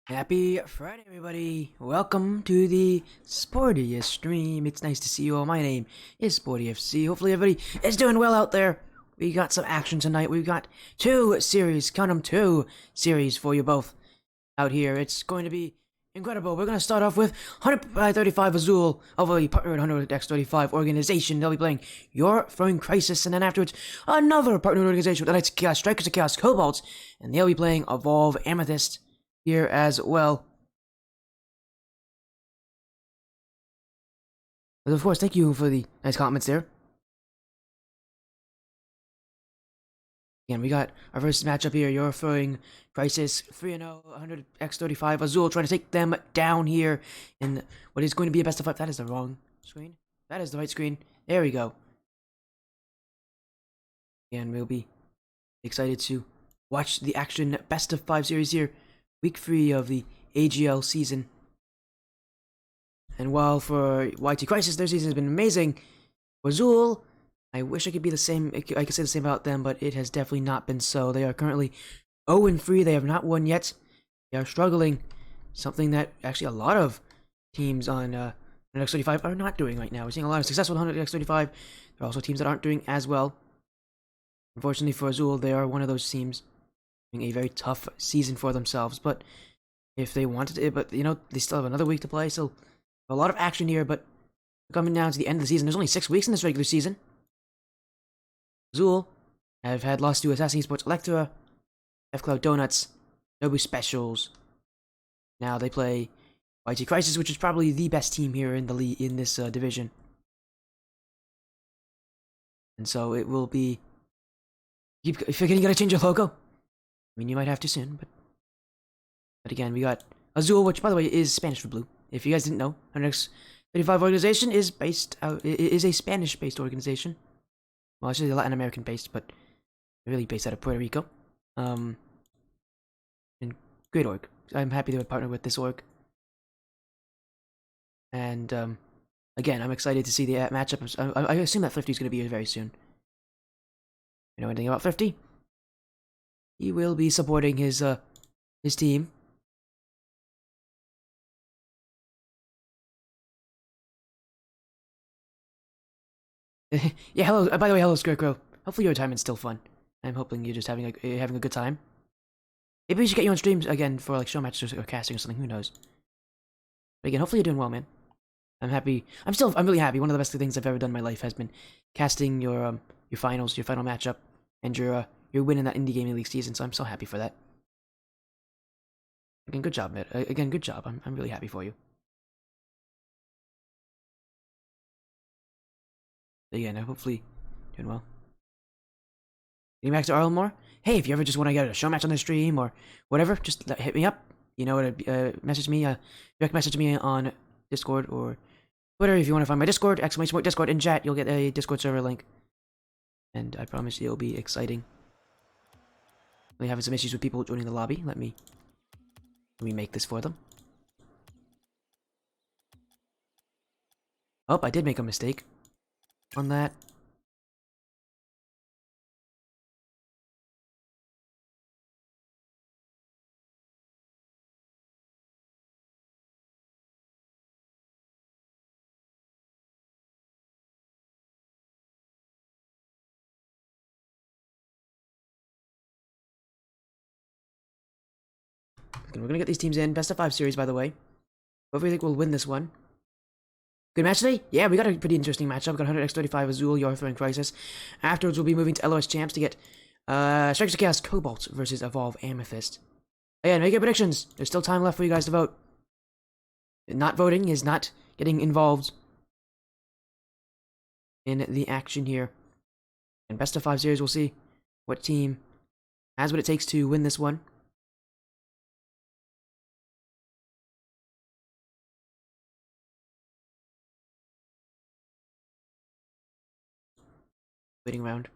Happy Friday, everybody! Welcome to the sportiest stream. It's nice to see you all. My name is Sporty FC. Hopefully, everybody is doing well out there. We got some action tonight. We've got two series, count them, two series for you both out here. It's going to be incredible. We're going to start off with 100x35 Azul of a partner at 100x35 organization. They'll be playing Your Throwing Crisis, and then afterwards, another partner organization with Knights of Chaos, Strikers of Chaos, Cobalt, and they'll be playing Evolve Amethyst here as well. But of course, thank you for the nice comments there. Again, we got our first matchup here. You're throwing Crisis 3-0, 100x35 Azul, trying to take them down here in what is going to be a best of 5. That is the wrong screen. That is the right screen. There we go. Again, we'll be excited to watch the action best of 5 series here. Week 3 of the AGL season. And while for YT Crisis, their season has been amazing, for Azul, I wish I could be the same. I could say the same about them, but it has definitely not been so. They are currently 0-3. They have not won yet. They are struggling. Something that actually a lot of teams on 100x35 are not doing right now. We're seeing a lot of success with 100x35. There are also teams that aren't doing as well. Unfortunately for Azul, they are one of those teams having a very tough season for themselves. But if they wanted it, but you know, they still have another week to play, so a lot of action here. But coming down to the end of the season, there's only 6 weeks in this regular season. Azul have had lost to Assassin Sports Electra, F Cloud Donuts, Nobu Specials. Now they play YT Crisis, which is probably the best team here in the in this division. And so it will be. If you're gonna change your logo, I mean, you might have to soon, but again, we got Azul, which by the way is Spanish for blue. If you guys didn't know, our next 35 organization is based out is a Spanish-based organization. Well, actually, Latin American-based, but really based out of Puerto Rico. And great org. I'm happy to partner with this org. And again, I'm excited to see the matchup. I assume that 50 is going to be here very soon. You know anything about 50? He will be supporting his team. Yeah, hello. By the way, hello, Scarecrow. Hopefully your retirement's still fun. I'm hoping you're just having a good time. Maybe we should get you on streams again for like show matches or casting or something. Who knows? But again, hopefully you're doing well, man. I'm happy. I'm really happy. One of the best things I've ever done in my life has been casting your finals, your final matchup, and your win in that indie gaming league season. So I'm so happy for that. Again, good job, man. Again, good job. I'm really happy for you. Again, hopefully doing well. Getting back to Arlen more. Hey, if you ever just want to get a show match on the stream or whatever, just hit me up. You know what? Message me. Direct message me on Discord or Twitter if you want to find my Discord. !point Discord in chat. You'll get a Discord server link, and I promise you it'll be exciting. We're having some issues with people joining the lobby. Let me make this for them. Oh, I did make a mistake on that. We're gonna get these teams in. Best of 5 series, by the way. Hopefully, I think we'll win this one. Good match today? Yeah, we got a pretty interesting matchup. We got 100x35 Azul, Your Throwing Crisis. Afterwards, we'll be moving to LOS Champs to get Strikers of Chaos Cobalt versus Evolve Amethyst. Again, make your predictions. There's still time left for you guys to vote. Not voting is not getting involved in the action here. And best of 5 series, we'll see what team has what it takes to win this one. Waiting round.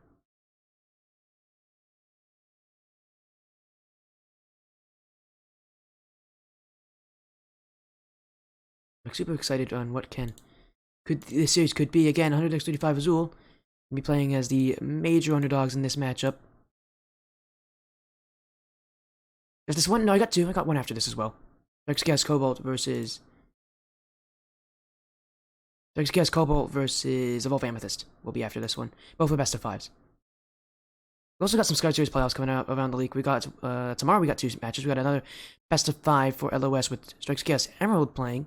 I'm super excited on what this series could be. Again, 100x35 Azul will be playing as the major underdogs in this matchup. There's this one. No, I got 2. I got 1 after this as well. Cobalt versus Cobalt versus Evolve Amethyst will be after this one. Both are best of fives. We also got some Sky Series playoffs coming out around the league. We got tomorrow. We got 2 matches. We got another best of 5 for LOS with Strikes Chaos Emerald playing.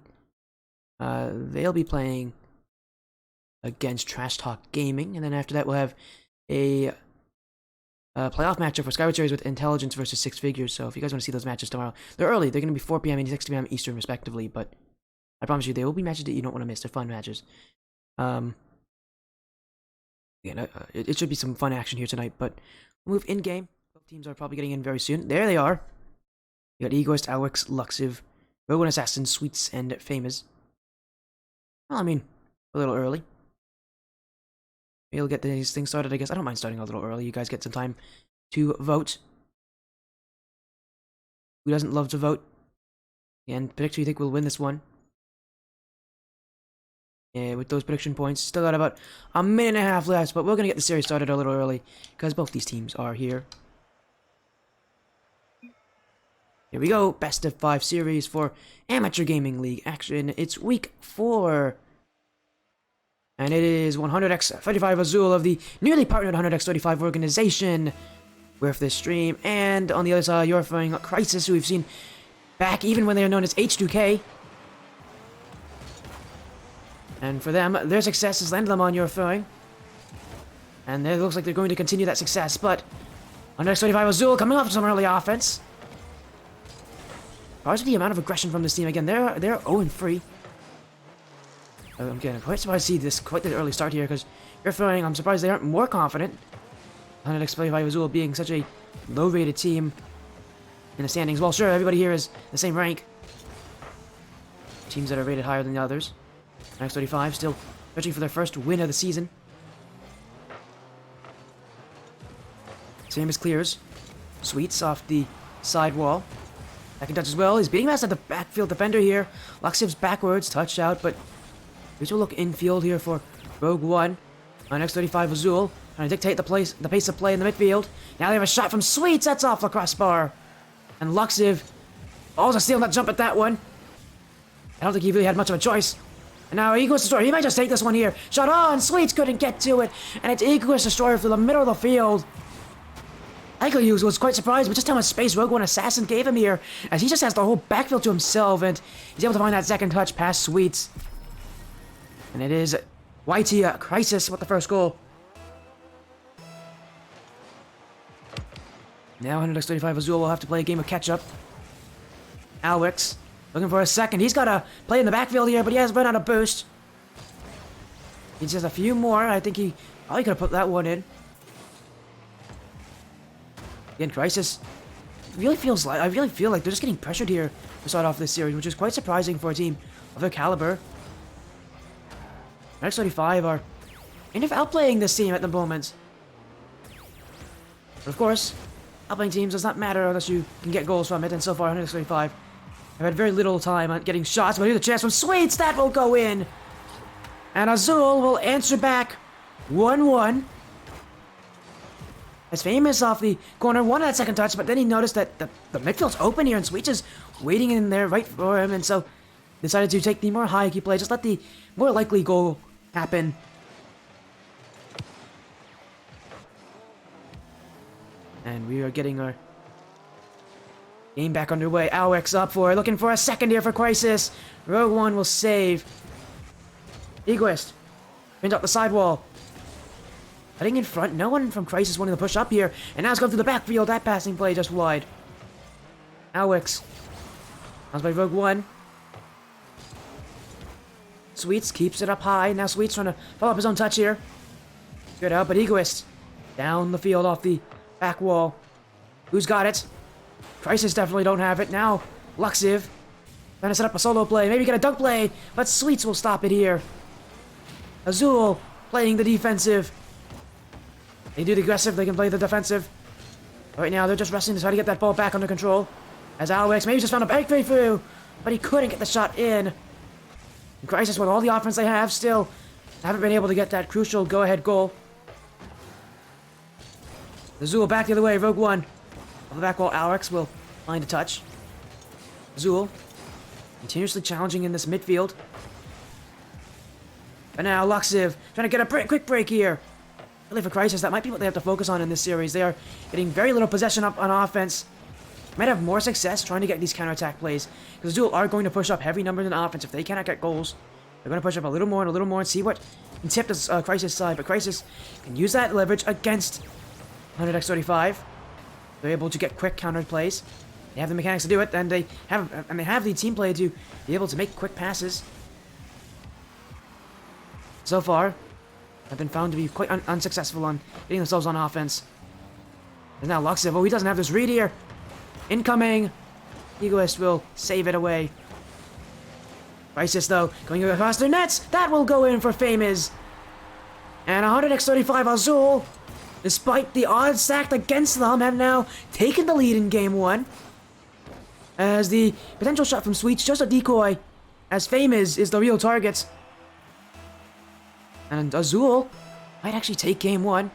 They'll be playing against Trash Talk Gaming, and then after that we'll have a playoff matchup for Skyward Series with Intelligence versus Six Figures. So if you guys want to see those matches tomorrow, they're early. They're going to be 4 p.m. and 6 p.m. Eastern respectively, but I promise you they will be matches that you don't want to miss. They're fun matches. It should be some fun action here tonight, but we'll move in-game. Both teams are probably getting in very soon. There they are. You got Egoist, Alex, Luxiv, Rogue One Assassin, Sweets, and Famous. Well, I mean, a little early. We'll get these things started, I guess. I don't mind starting a little early. You guys get some time to vote. Who doesn't love to vote? And predict who you think will win this one. Yeah, with those prediction points, still got about a minute and a half left, but we're going to get the series started a little early, because both these teams are here. Here we go, best of 5 series for Amateur Gaming League action. It's week 4. And it is 100x35 Azul of the newly partnered 100x35 organization with this stream. And on the other side, you're fighting Crisis, who we've seen back even when they are known as H2K. And for them, their success has landed them on your throwing. And it looks like they're going to continue that success, but 100x35 Azul coming off some early offense. Surprised with the amount of aggression from this team. Again, they're 0-3. I'm getting quite surprised to see this quite the early start here, because you're throwing, I'm surprised they aren't more confident. 100x35 Azul being such a low-rated team in the standings. Well, sure, everybody here is the same rank. Teams that are rated higher than the others. 100x35 still searching for their first win of the season. Same as clears. Sweets off the side wall. Second touch as well. He's beating past the backfield defender here. Luxiv's backwards, touched out, but we will look infield here for Rogue One. 100x35 Azul trying to dictate the pace of play in the midfield. Now they have a shot from Sweets. That's off the crossbar. And Luxiv also stealing that jump at that one. I don't think he really had much of a choice. And now Egoist Destroyer. He might just take this one here. Shot on. Sweets couldn't get to it. And it's Egoist Destroyer through the middle of the field. Likely was quite surprised with just how much space Rogue One Assassin gave him here, as he just has the whole backfield to himself, and he's able to find that second touch past Sweets. And it is YT Crisis with the first goal. Now 100x35 Azul will have to play a game of catch-up. Alex looking for a second. He's got to play in the backfield here, but he has run out of boost. He just has a few more. I think he probably could have put that one in. Again, Crisis I really feel like they're just getting pressured here to start off this series, which is quite surprising for a team of their caliber. X35 are outplaying this team at the moment. But of course, outplaying teams does not matter unless you can get goals from it, and so far 135 have had very little time on getting shots, but here's a chance from Sweets, that will go in! And Azul will answer back 1-1. As Famous off the corner, wanted that second touch, but then he noticed that the midfield's open here, and Sweets is waiting in there right for him, and so decided to take the more high-key play, just let the more likely goal happen. And we are getting our game back underway. Alex up for it, looking for a second here for Crisis. Rogue One will save. Egoist pinned up the sidewall. Heading in front, no one from Crisis wanting to push up here, and now it's going through the backfield. That passing play just wide. Alex comes by Rogue One. Sweets keeps it up high. Now Sweets trying to follow up his own touch here. Good out, but Egoist down the field off the back wall. Who's got it? Crisis definitely don't have it. Now Luxiv trying to set up a solo play. Maybe get a dunk play, but Sweets will stop it here. Azul playing the defensive. They do the aggressive, they can play the defensive. Right now, they're just wrestling to try to get that ball back under control. As Alex maybe just found a breakthrough through, but he couldn't get the shot in. And Crisis, with all the offense they have, still haven't been able to get that crucial go-ahead goal. Azul back the other way, Rogue One. On the back wall, Alex will find a touch. Azul Continuously challenging in this midfield. But now Luxiv trying to get a quick break here. Really for Crisis, that might be what they have to focus on in this series. They are getting very little possession up on offense. Might have more success trying to get these counterattack plays. Because Azul are going to push up heavy numbers in offense. If they cannot get goals, they're going to push up a little more and see what can tip this Crisis side. But Crisis can use that leverage against 100x35. They're able to get quick counter plays. They have the mechanics to do it, and they have the team play to be able to make quick passes. So far, have been found to be quite unsuccessful on getting themselves on offense. And now Luxiv, he doesn't have this read here. Incoming! Egoist will save it away. Crisis, though, going across their nets. That will go in for Famous. And 100x35 Azul, despite the odds stacked against them, have now taken the lead in Game 1. As the potential shot from Sweets, just a decoy, as Famous is the real target. And Azul might actually take Game 1.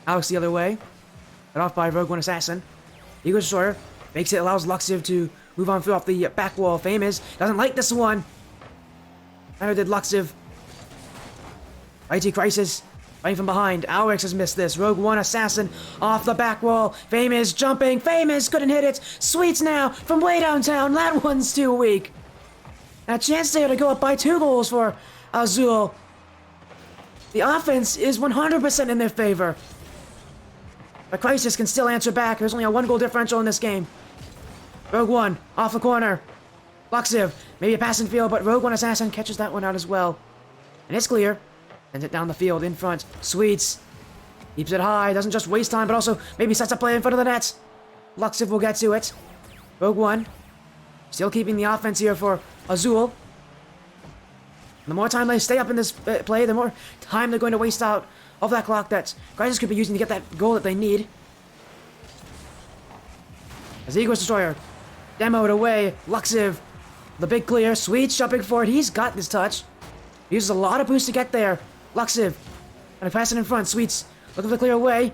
Alex the other way. Cut off by Rogue One Assassin. Ego Destroyer makes it, allows Luxiv to move on through off the back wall. Famous doesn't like this one. Neither did Luxiv. IT Crisis fighting from behind. Alex has missed this. Rogue One Assassin off the back wall. Famous jumping. Famous couldn't hit it. Sweets now from way downtown. That one's too weak. A chance there to go up by 2 goals for Azul. The offense is 100% in their favor. But Crisis can still answer back. There's only a 1 goal differential in this game. Rogue One off the corner. Luxiv, maybe a passing field, but Rogue One Assassin catches that one out as well. And it's clear. Sends it down the field in front. Sweets keeps it high. Doesn't just waste time, but also maybe sets a play in front of the net. Luxiv will get to it. Rogue One still keeping the offense here for Azul. The more time they stay up in this play, the more time they're going to waste out of that clock that Crisis could be using to get that goal that they need. As Ego Destroyer demoed away, Luxiv, the big clear, Sweets jumping forward, he's got this touch. He uses a lot of boost to get there. Luxiv, and pass it in front, Sweets looking for the clear away.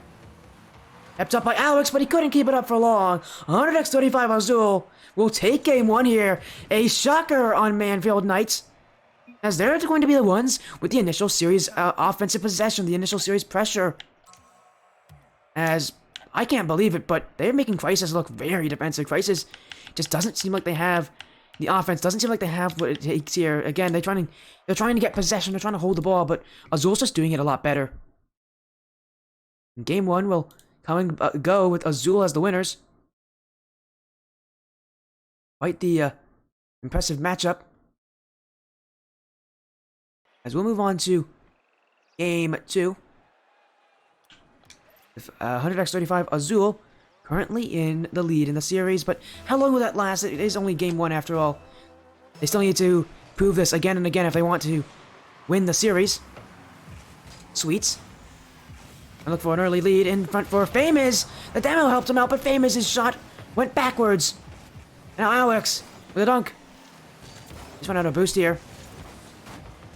Kept up by Alex, but he couldn't keep it up for long. 100x35 Azul will take Game 1 here. A shocker on Manfield Knights, as they're going to be the ones with the initial series offensive possession, the initial series pressure. As, I can't believe it, but they're making Crisis look very defensive. Crisis just doesn't seem like they have the offense, doesn't seem like they have what it takes here. Again, they're trying to get possession, they're trying to hold the ball, but Azul's just doing it a lot better. Game 1 will come and go with Azul as the winners. Quite the impressive matchup. As we'll move on to Game 2. 100x35 Azul currently in the lead in the series, but how long will that last? It is only Game 1 after all. They still need to prove this again and again if they want to win the series. Sweets. I look for an early lead in front for Famous. The demo helped him out, but Famous' shot went backwards. Now Alex with a dunk. Just went out of boost here.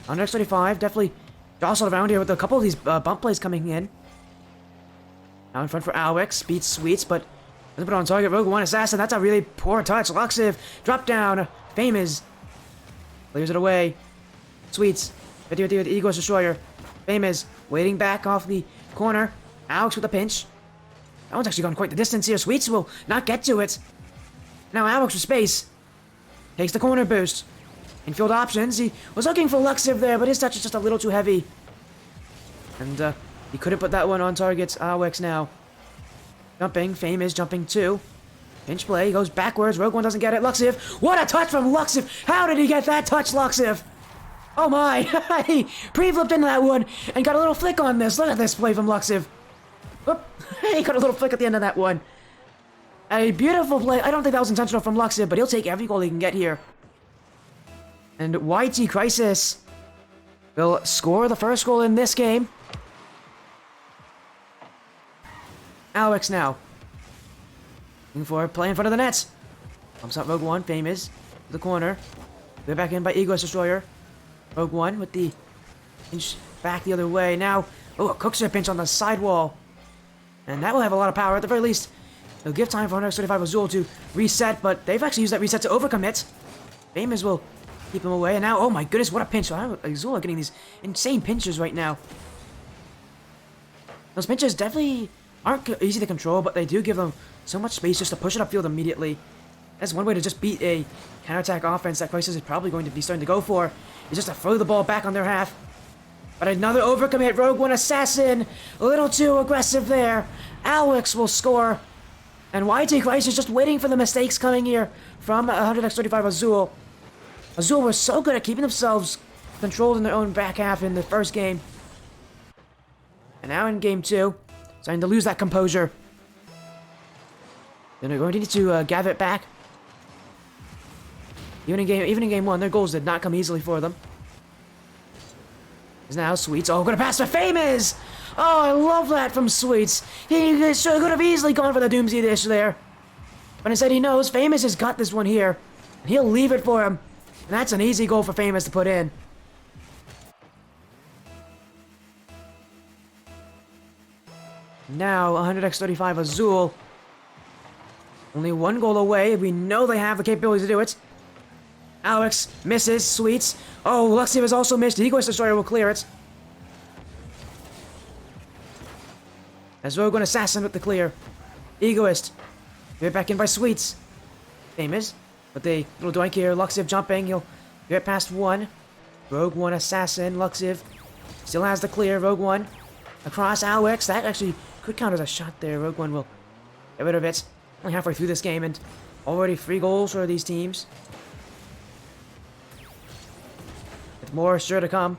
100x35 definitely jostled around here with a couple of these bump plays coming in. Now in front for Alex, beats Sweets, but doesn't put on target. Rogue One Assassin, that's a really poor touch. Luxiv, drop down. Famous clears it away. Sweets, with the Ego's Destroyer. Famous waiting back off the corner. Alex with a pinch. That one's actually gone quite the distance here. Sweets will not get to it. Now Alex with space. Takes the corner boost. Infield options. He was looking for Luxiv there, but his touch is just a little too heavy. And he couldn't put that one on target. Alex now. Jumping. Famous jumping too. Pinch play. Goes backwards. Rogue One doesn't get it. Luxiv. What a touch from Luxiv. How did he get that touch, Luxiv? Oh my. He pre-flipped into that one and got a little flick on this. Look at this play from Luxiv. Whoop. He got a little flick at the end of that one. A beautiful play. I don't think that was intentional from Luxiv, but he'll take every goal he can get here. And YT Crisis will score the first goal in this game. Alex now. Looking for a play in front of the nets. Pumps out Rogue One, Famous. To the corner. They're back in by Ego's Destroyer. Rogue One with the pinch back the other way. Now, a Cookster pinch on the sidewall. And that will have a lot of power. At the very least, It'll give time for 135 Azul to reset, but they've actually used that reset to overcommit. Famous will keep him away, and now, oh my goodness, what a pinch. Azul are getting these insane pinches right now. Those pinches definitely aren't easy to control, but they do give them so much space just to push it upfield immediately. That's one way to just beat a counterattack offense that Crisis is probably going to be starting to go for, is just to throw the ball back on their half. But another overcommit, Rogue One Assassin, a little too aggressive there. Alex will score, and YT Crisis just waiting for the mistakes coming here from 100x35 Azul. Azul were so good at keeping themselves controlled in their own back half in the first game. And now in game 2, starting to lose that composure. Then they're going to need to gather it back. Even in game 1, their goals did not come easily for them. Is now Sweets. Oh, gonna pass for Famous! Oh, I love that from Sweets. He could have easily gone for the Doomsday Dish there. But instead he knows Famous has got this one here. And he'll leave it for him. And that's an easy goal for Famous to put in. Now, 100x35 Azul. Only one goal away. We know they have the capability to do it. Alex misses. Sweets. Oh, Luxie has also missed. Egoist Destroyer will clear it. As Rogue One Assassin with the clear. Egoist. Get back in by Sweets. Famous. But the little doink here. Luxiv jumping. He'll get past one. Rogue One Assassin. Luxiv still has the clear. Rogue One. Across Alex. That actually could count as a shot there. Rogue One will get rid of it. Only halfway through this game and already 3 goals for these teams. With more sure to come.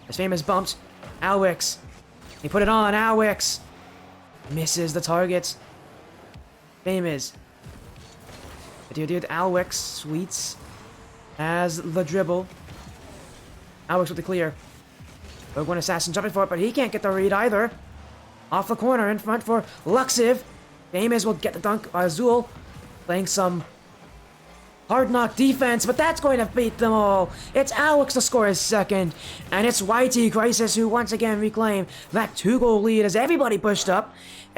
As Famous bumped. Alex. He put it on. Alex. Misses the target. Famous. Dude, Alex. Sweets. Has the dribble. Alex with the clear. Rogue One Assassin jumping for it, but he can't get the read either. Off the corner in front for Luxiv. Famous will get the dunk. Azul playing some hard knock defense, but that's going to beat them all. It's Alex to score his second, and it's YT Crisis who once again reclaim that 2-goal lead as everybody pushed up.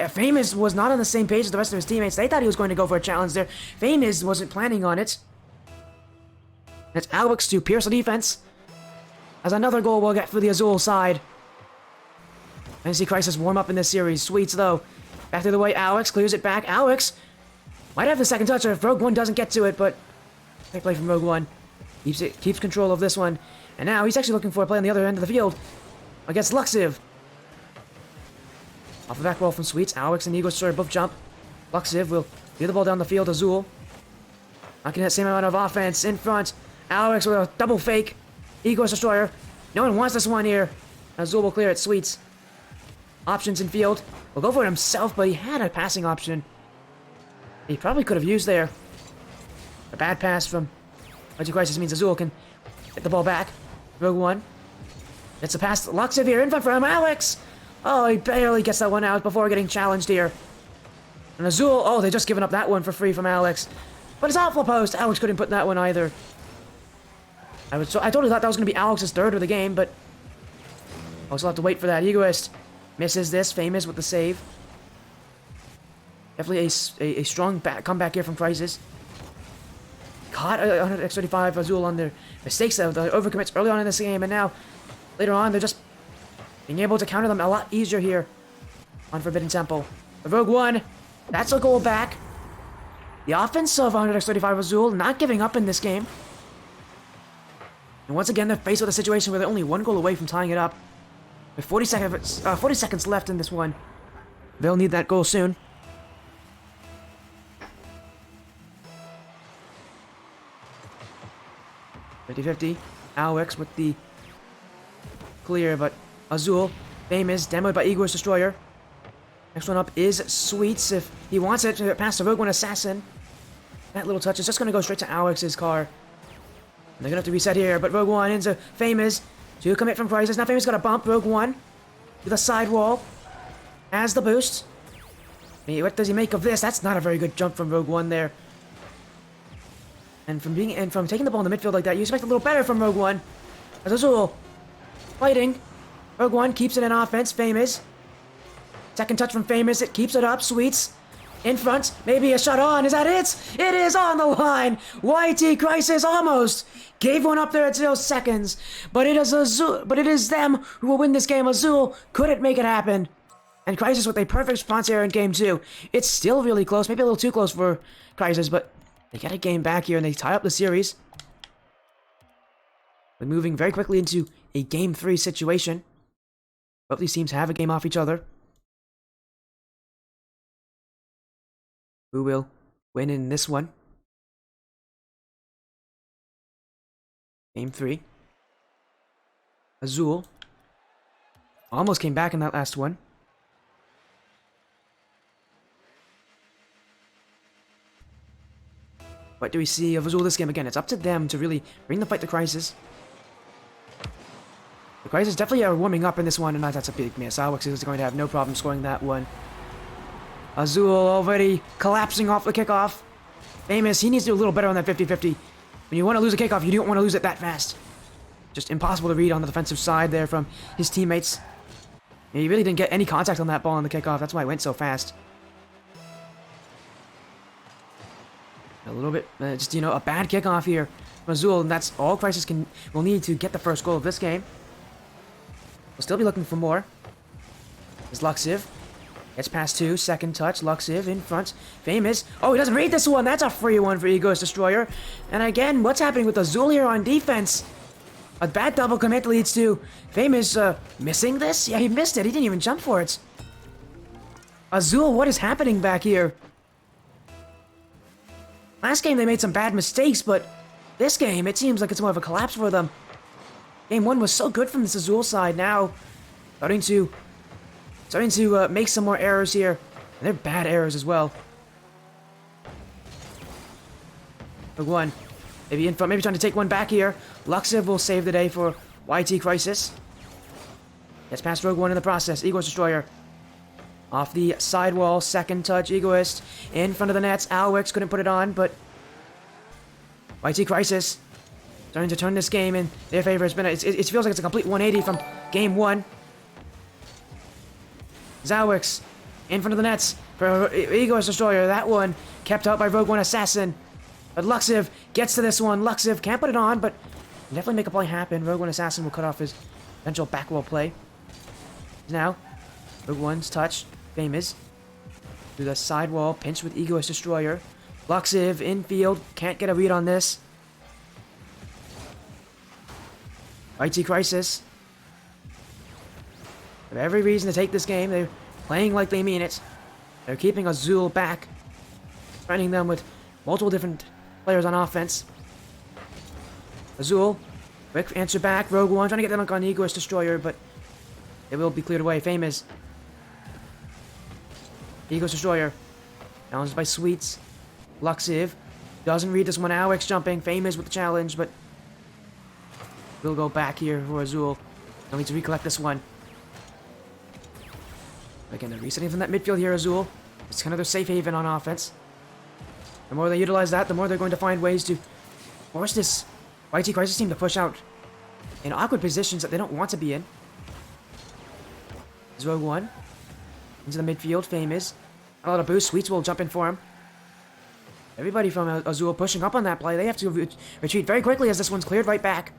Famous was not on the same page as the rest of his teammates. They thought he was going to go for a challenge there. Famous wasn't planning on it. It's Alex to pierce the defense, as another goal will get for the Azul side. Fantasy Crisis warm up in this series. Sweets though. Back to the way. Alex clears it back. Alex might have the second touch if Rogue One doesn't get to it, but great play from Rogue One. Keeps control of this one. And now he's actually looking for a play on the other end of the field against Luxiv. Off the back wall from Sweets. Alex and Ego Destroyer both jump. Luxiv will get the ball down the field. Azul not getting that same amount of offense in front. Alex with a double fake. Ego Destroyer. No one wants this one here. Azul will clear it. Sweets. Options in field. Will go for it himself, but he had a passing option he probably could have used there. A bad pass from YT Crisis means Azul can get the ball back. Rogue One. It's a pass. Luxiv here in front for him. Alex! Oh, he barely gets that one out before getting challenged here. And Azul, oh, they just given up that one for free from Alex. But it's off the post. Alex couldn't put that one either. I totally thought that was going to be Alex's third of the game, but I'll still have to wait for that. Egoist misses this. Famous with the save. Definitely a strong comeback here from Crisis. Caught 100x35 Azul on their mistakes, though, the overcommits early on in this game, and now later on they're just being able to counter them a lot easier here on Forbidden Temple. The Rogue One, that's a goal back. The offense of 100x35 Azul not giving up in this game. And once again, they're faced with a situation where they're only 1 goal away from tying it up. With 40 seconds left in this one. They'll need that goal soon. (50-50). Alex with the clear, but Azul, Famous, demoed by Egoist Destroyer. Next one up is Sweets if he wants it to pass the Rogue One Assassin. That little touch is just going to go straight to Alex's car. And they're going to have to reset here, but Rogue One into Famous to commit from Crisis. Now Famous got a bump. Rogue One to the side wall. Has the boost. What does he make of this? That's not a very good jump from Rogue One there. And from taking the ball in the midfield like that, you expect a little better from Rogue One. As Azul fighting. Rogue One keeps it in offense. Famous. Second touch from Famous. It keeps it up. Sweets In front, maybe a shot on. Is that it? It is on the line. YT Crisis almost gave one up there at 0 seconds. But it is Azul. But it is them who will win this game. Azul couldn't make it happen. And Crisis with a perfect response here in game 2. It's still really close. Maybe a little too close for Crisis, but they get a game back here and they tie up the series. We're moving very quickly into a game 3 situation. Both these teams have a game off each other. Who will win in this one? Game 3. Azul almost came back in that last one. What do we see of Azul this game? Again, it's up to them to really bring the fight to Crisis. The Crisis definitely are warming up in this one, and that's a big miss. Alex is going to have no problem scoring that one. Azul already collapsing off the kickoff. Famous, he needs to do a little better on that 50-50. When you want to lose a kickoff, you don't want to lose it that fast. Just impossible to read on the defensive side there from his teammates. And he really didn't get any contact on that ball on the kickoff. That's why it went so fast. A little bit, just, you know, a bad kickoff here from Azul, and that's all Crisis will need to get the first goal of this game. We'll still be looking for more. There's Luxiv. Gets past 2, second touch, Luxiv in front, Famous. Oh, he doesn't read this one, that's a free one for Egoist Destroyer. And again, what's happening with Azul here on defense? A bad double commit leads to Famous missing this? Yeah, he missed it, he didn't even jump for it. Azul, what is happening back here? Last game they made some bad mistakes, but this game, it seems like it's more of a collapse for them. Game 1 was so good from this Azul side, now starting to make some more errors here. And they're bad errors as well. Rogue One, maybe in front, maybe trying to take one back here. Luxiv will save the day for YT Crisis. Gets past Rogue One in the process. Egoist Destroyer. Off the sidewall, second touch, Egoist. In front of the nets, Alwix couldn't put it on, but YT Crisis starting to turn this game in their favor. It feels like it's a complete 180 from game 1. Zawix in front of the nets for Egoist Destroyer. That one kept out by Rogue One Assassin. But Luxiv gets to this one. Luxiv can't put it on, but can definitely make a play happen. Rogue One Assassin will cut off his eventual back wall play. Now, Rogue One's touch. Famous. Through the sidewall. Pinch with Egoist Destroyer. Luxiv infield. Can't get a read on this. IT Crisis. They have every reason to take this game. They're playing like they mean it. They're keeping Azul back. Threatening them with multiple different players on offense. Azul, quick answer back. Rogue One trying to get the dunk on Egoist Destroyer, but it will be cleared away. Famous. Egoist Destroyer. Challenged by Sweets. Luxiv. Doesn't read this one. Alex jumping. Famous with the challenge, but we'll go back here for Azul. They'll need to recollect this one. Again, they're resetting from that midfield here, Azul. It's kind of their safe haven on offense. The more they utilize that, the more they're going to find ways to force this YT Crisis team to push out in awkward positions that they don't want to be in. There's Rogue One. Into the midfield, Famous. A lot of boost. Sweets will jump in for him. Everybody from Azul pushing up on that play. They have to retreat very quickly as this one's cleared right back.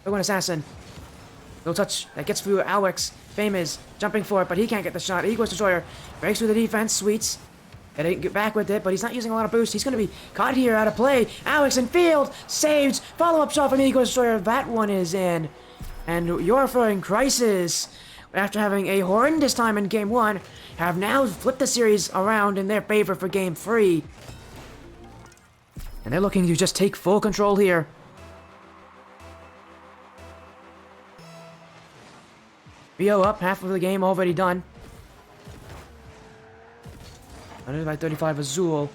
Rogue One Assassin. No touch. That gets through Alex. Famous. Jumping for it, but he can't get the shot. Egoist Destroyer breaks through the defense. Sweets. They didn't get back with it, but he's not using a lot of boost. He's going to be caught here out of play. Alex in field. Saved. Follow-up shot from Egoist Destroyer. That one is in. And you're referring Crisis, after having a horrendous time in Game 1, have now flipped the series around in their favor for Game 3. And they're looking to just take full control here. Rio up, half of the game already done. 100-35 Azul.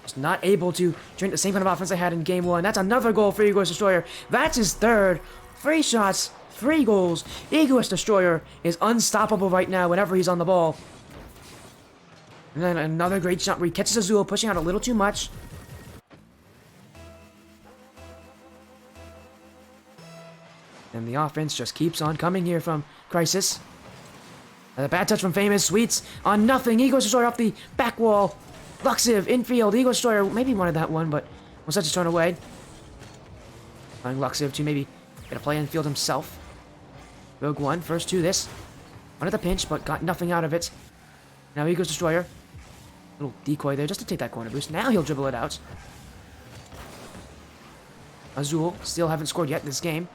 Just not able to drink the same kind of offense they had in Game 1. That's another goal for Egoist Destroyer. That's his third. 3 shots, 3 goals. Egoist Destroyer is unstoppable right now whenever he's on the ball. And then another great shot where he catches Azul, pushing out a little too much. And the offense just keeps on coming here from Crisis. A bad touch from Famous. Sweets on nothing. Ego Destroyer off the back wall. Luxiv, infield. Ego Destroyer maybe wanted that one, but was such a turn away. Allowing Luxiv to maybe get a play infield himself. Rogue One, first to this. Wanted the pinch, but got nothing out of it. Now Ego's Destroyer. Little decoy there just to take that corner boost. Now he'll dribble it out. Azul still haven't scored yet this game.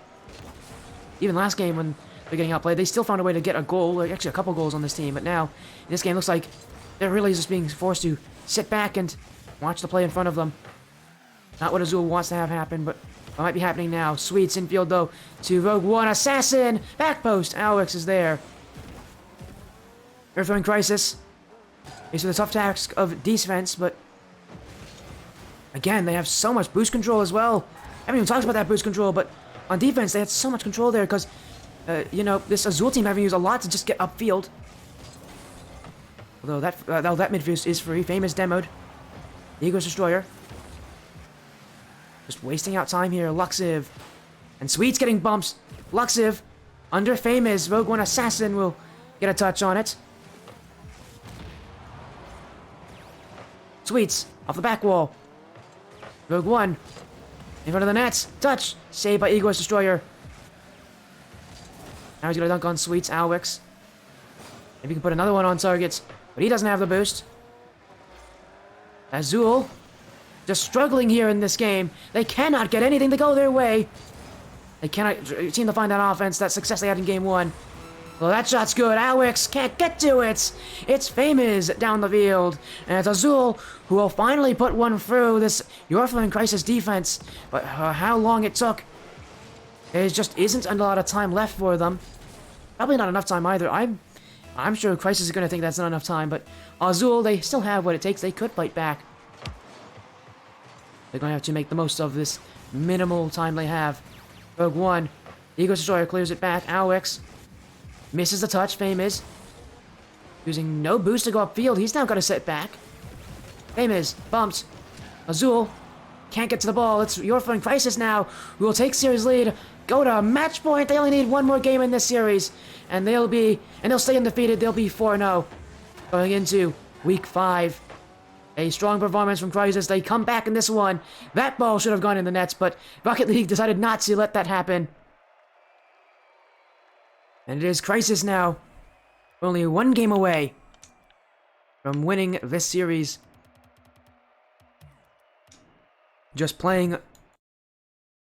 Even last game when they're getting outplayed, they still found a way to get a goal, or actually a couple goals on this team. But now, in this game, looks like they're really just being forced to sit back and watch the play in front of them. Not what Azul wants to have happen, but what might be happening now. Sweets infield, though, to Rogue One. Assassin! Back post! Alex is there. Earth-throwing Crisis. It's the tough task of defense, but again, they have so much boost control as well. I haven't even talked about that boost control, but on defense, they had so much control there because, you know, this Azul team having used a lot to just get upfield. Although that midfield is free. Famous demoed. Ego's Destroyer. Just wasting out time here. Luxiv. And Sweet's getting bumps. Luxiv under Famous. Rogue One Assassin will get a touch on it. Sweets off the back wall. Rogue One in front of the nets. Touch. Saved by Ego's Destroyer. Now he's gonna dunk on Sweets. Alex. Maybe he can put another one on target, but he doesn't have the boost. Azul just struggling here in this game. They cannot get anything to go their way. They cannot seem to find that offense, that success they had in game one. Well, that shot's good. Alex can't get to it. It's Famous down the field. And it's Azul who will finally put one through this Earth-throwing Crisis defense. But how long it took, there just isn't a lot of time left for them. Probably not enough time either. I'm sure Crisis is going to think that's not enough time. But Azul, they still have what it takes. They could fight back. They're going to have to make the most of this minimal time they have. Rogue One. Ego's Destroyer clears it back. Alex misses the touch. Famous using no boost to go upfield. He's now got to sit back. Famous bumps. Azul can't get to the ball. It's Earth-throwing Crisis now, who will take series lead. Go to match point. They only need one more game in this series, and they'll stay undefeated. They'll be 4-0 going into week 5. A strong performance from Crisis. They come back in this one. That ball should have gone in the nets, but Rocket League decided not to let that happen. And it is Crisis now, only one game away from winning this series. Just playing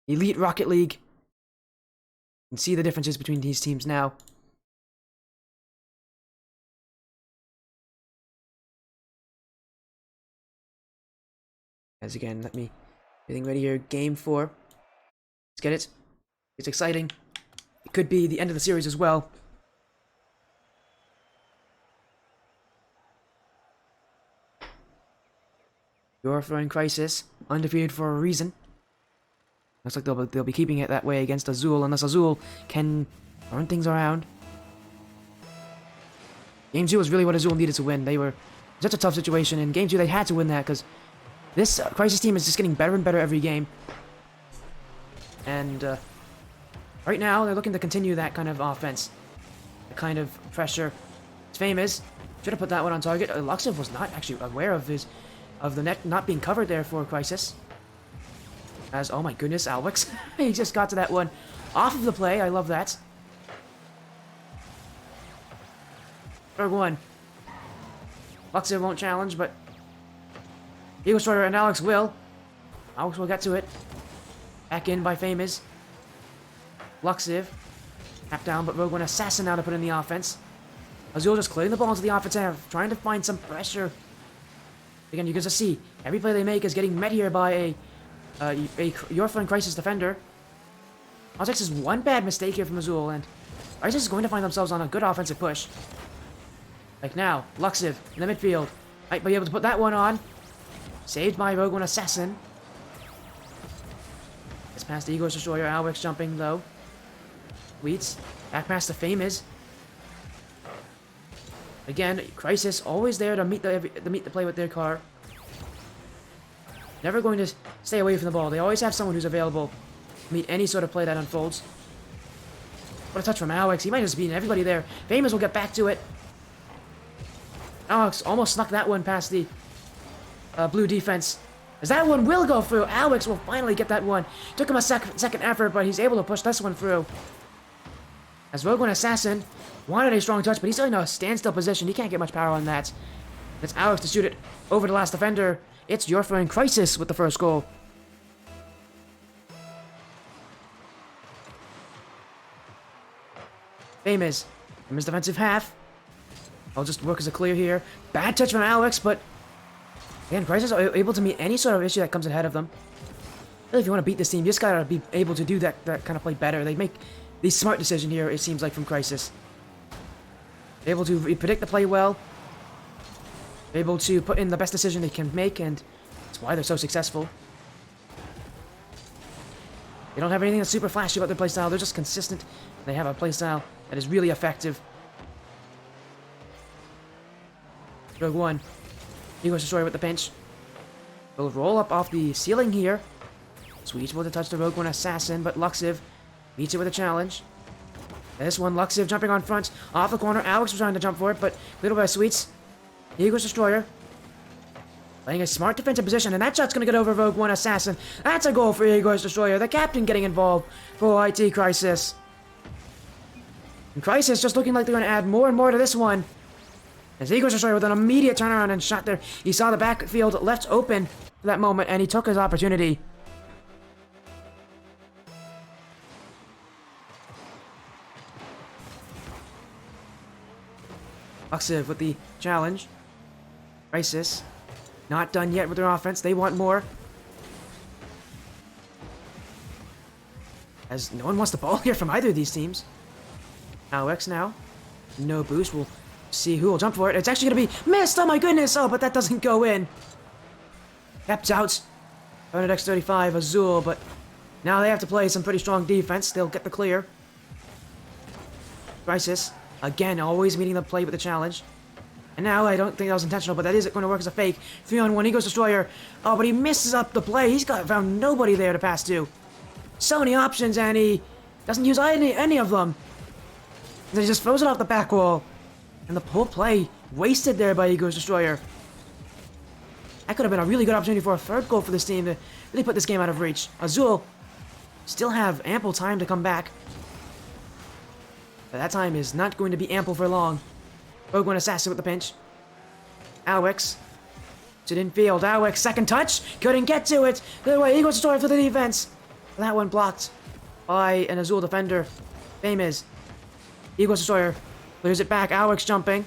Elite Rocket League. You can see the differences between these teams now. As again, getting ready here, game 4. Let's get it. It's exciting. It could be the end of the series as well. Earth-throwing Crisis, undefeated for a reason. Looks like they'll be keeping it that way against Azul, unless Azul can turn things around. Game 2 was really what Azul needed to win. They were in such a tough situation. In Game 2, they had to win that because this Crisis team is just getting better and better every game. And right now, they're looking to continue that kind of offense. The kind of pressure. It's Famous. Should have put that one on target. Luxiv was not actually aware of the net not being covered there for Crisis. As, oh my goodness, Alex. He just got to that one off of the play. I love that. Third one. Luxiv won't challenge, but Eagle Strider and Alex will. Alex will get to it. Back in by Famous. Luxiv. Tap down, but Rogue One Assassin now to put in the offense. Azul just clearing the ball into the offensive half, trying to find some pressure. Again, you can just see every play they make is getting met here by a Earth-throwing Crisis defender. All it takes is one bad mistake here from Azul, and Crisis is going to find themselves on a good offensive push. Like now, Luxiv in the midfield. Might be able to put that one on. Saved by Rogue One Assassin. Gets past the Ego's Destroyer. Alex jumping, though. Weeds. Back past the Famous. Again, Crisis always there to meet the play with their car. Never going to stay away from the ball. They always have someone who's available to meet any sort of play that unfolds. What a touch from Alex. He might just beat everybody there. Famous will get back to it. Alex almost snuck that one past the blue defense. As that one will go through. Alex will finally get that one. Took him a second effort, but he's able to push this one through. As Rogue One Assassin wanted a strong touch, but he's in a standstill position. He can't get much power on that. It's Alex to shoot it over the last defender. It's your friend Crisis with the first goal. Famous. From his defensive half. I'll just work as a clear here. Bad touch from Alex, but again, Crisis are able to meet any sort of issue that comes ahead of them. Really, if you want to beat this team, you just gotta be able to do that kind of play better. They make the smart decision here, it seems like, from Crisis. Able to predict the play well. Able to put in the best decision they can make, and that's why they're so successful. They don't have anything that's super flashy about their playstyle. They're just consistent. They have a playstyle that is really effective. Rogue One. Ego's Destroyer with the pinch. Will roll up off the ceiling here. Sweet with a touch to Rogue One Assassin, but Luxiv beats it with a challenge. This one, Luxiv jumping on front, off the corner. Alex was trying to jump for it, but little by Sweets. Ego's Destroyer. Playing a smart defensive position, and that shot's going to get over Rogue One Assassin. That's a goal for Ego's Destroyer. The captain getting involved for IT Crisis. And Crisis just looking like they're going to add more and more to this one. As Ego's Destroyer with an immediate turnaround and shot there. He saw the backfield left open for that moment, and he took his opportunity. Luxiv with the challenge. Crisis. Not done yet with their offense. They want more. As no one wants the ball here from either of these teams. Alex now. No boost. We'll see who will jump for it. It's actually going to be missed. Oh my goodness. Oh, but that doesn't go in. Kept out. Opponent X35, Azul, but now they have to play some pretty strong defense. They'll get the clear. Crisis. Again, always meeting the play with the challenge. And now, I don't think that was intentional, but that is going to work as a fake. 3-on-1, Ego's Destroyer. Oh, but he misses up the play. He's found nobody there to pass to. So many options, and he doesn't use any of them. And he just throws it off the back wall. And the whole play wasted there by Ego's Destroyer. That could have been a really good opportunity for a third goal for this team to really put this game out of reach. Azul still have ample time to come back. But that time is not going to be ample for long. Rogue One Assassin with the pinch. Alex. It in field. Alex, second touch. Couldn't get to it. The other way, Ego's Destroyer for the defense. That one blocked by an Azul defender. Famous. Ego's Destroyer clears it back. Alex jumping.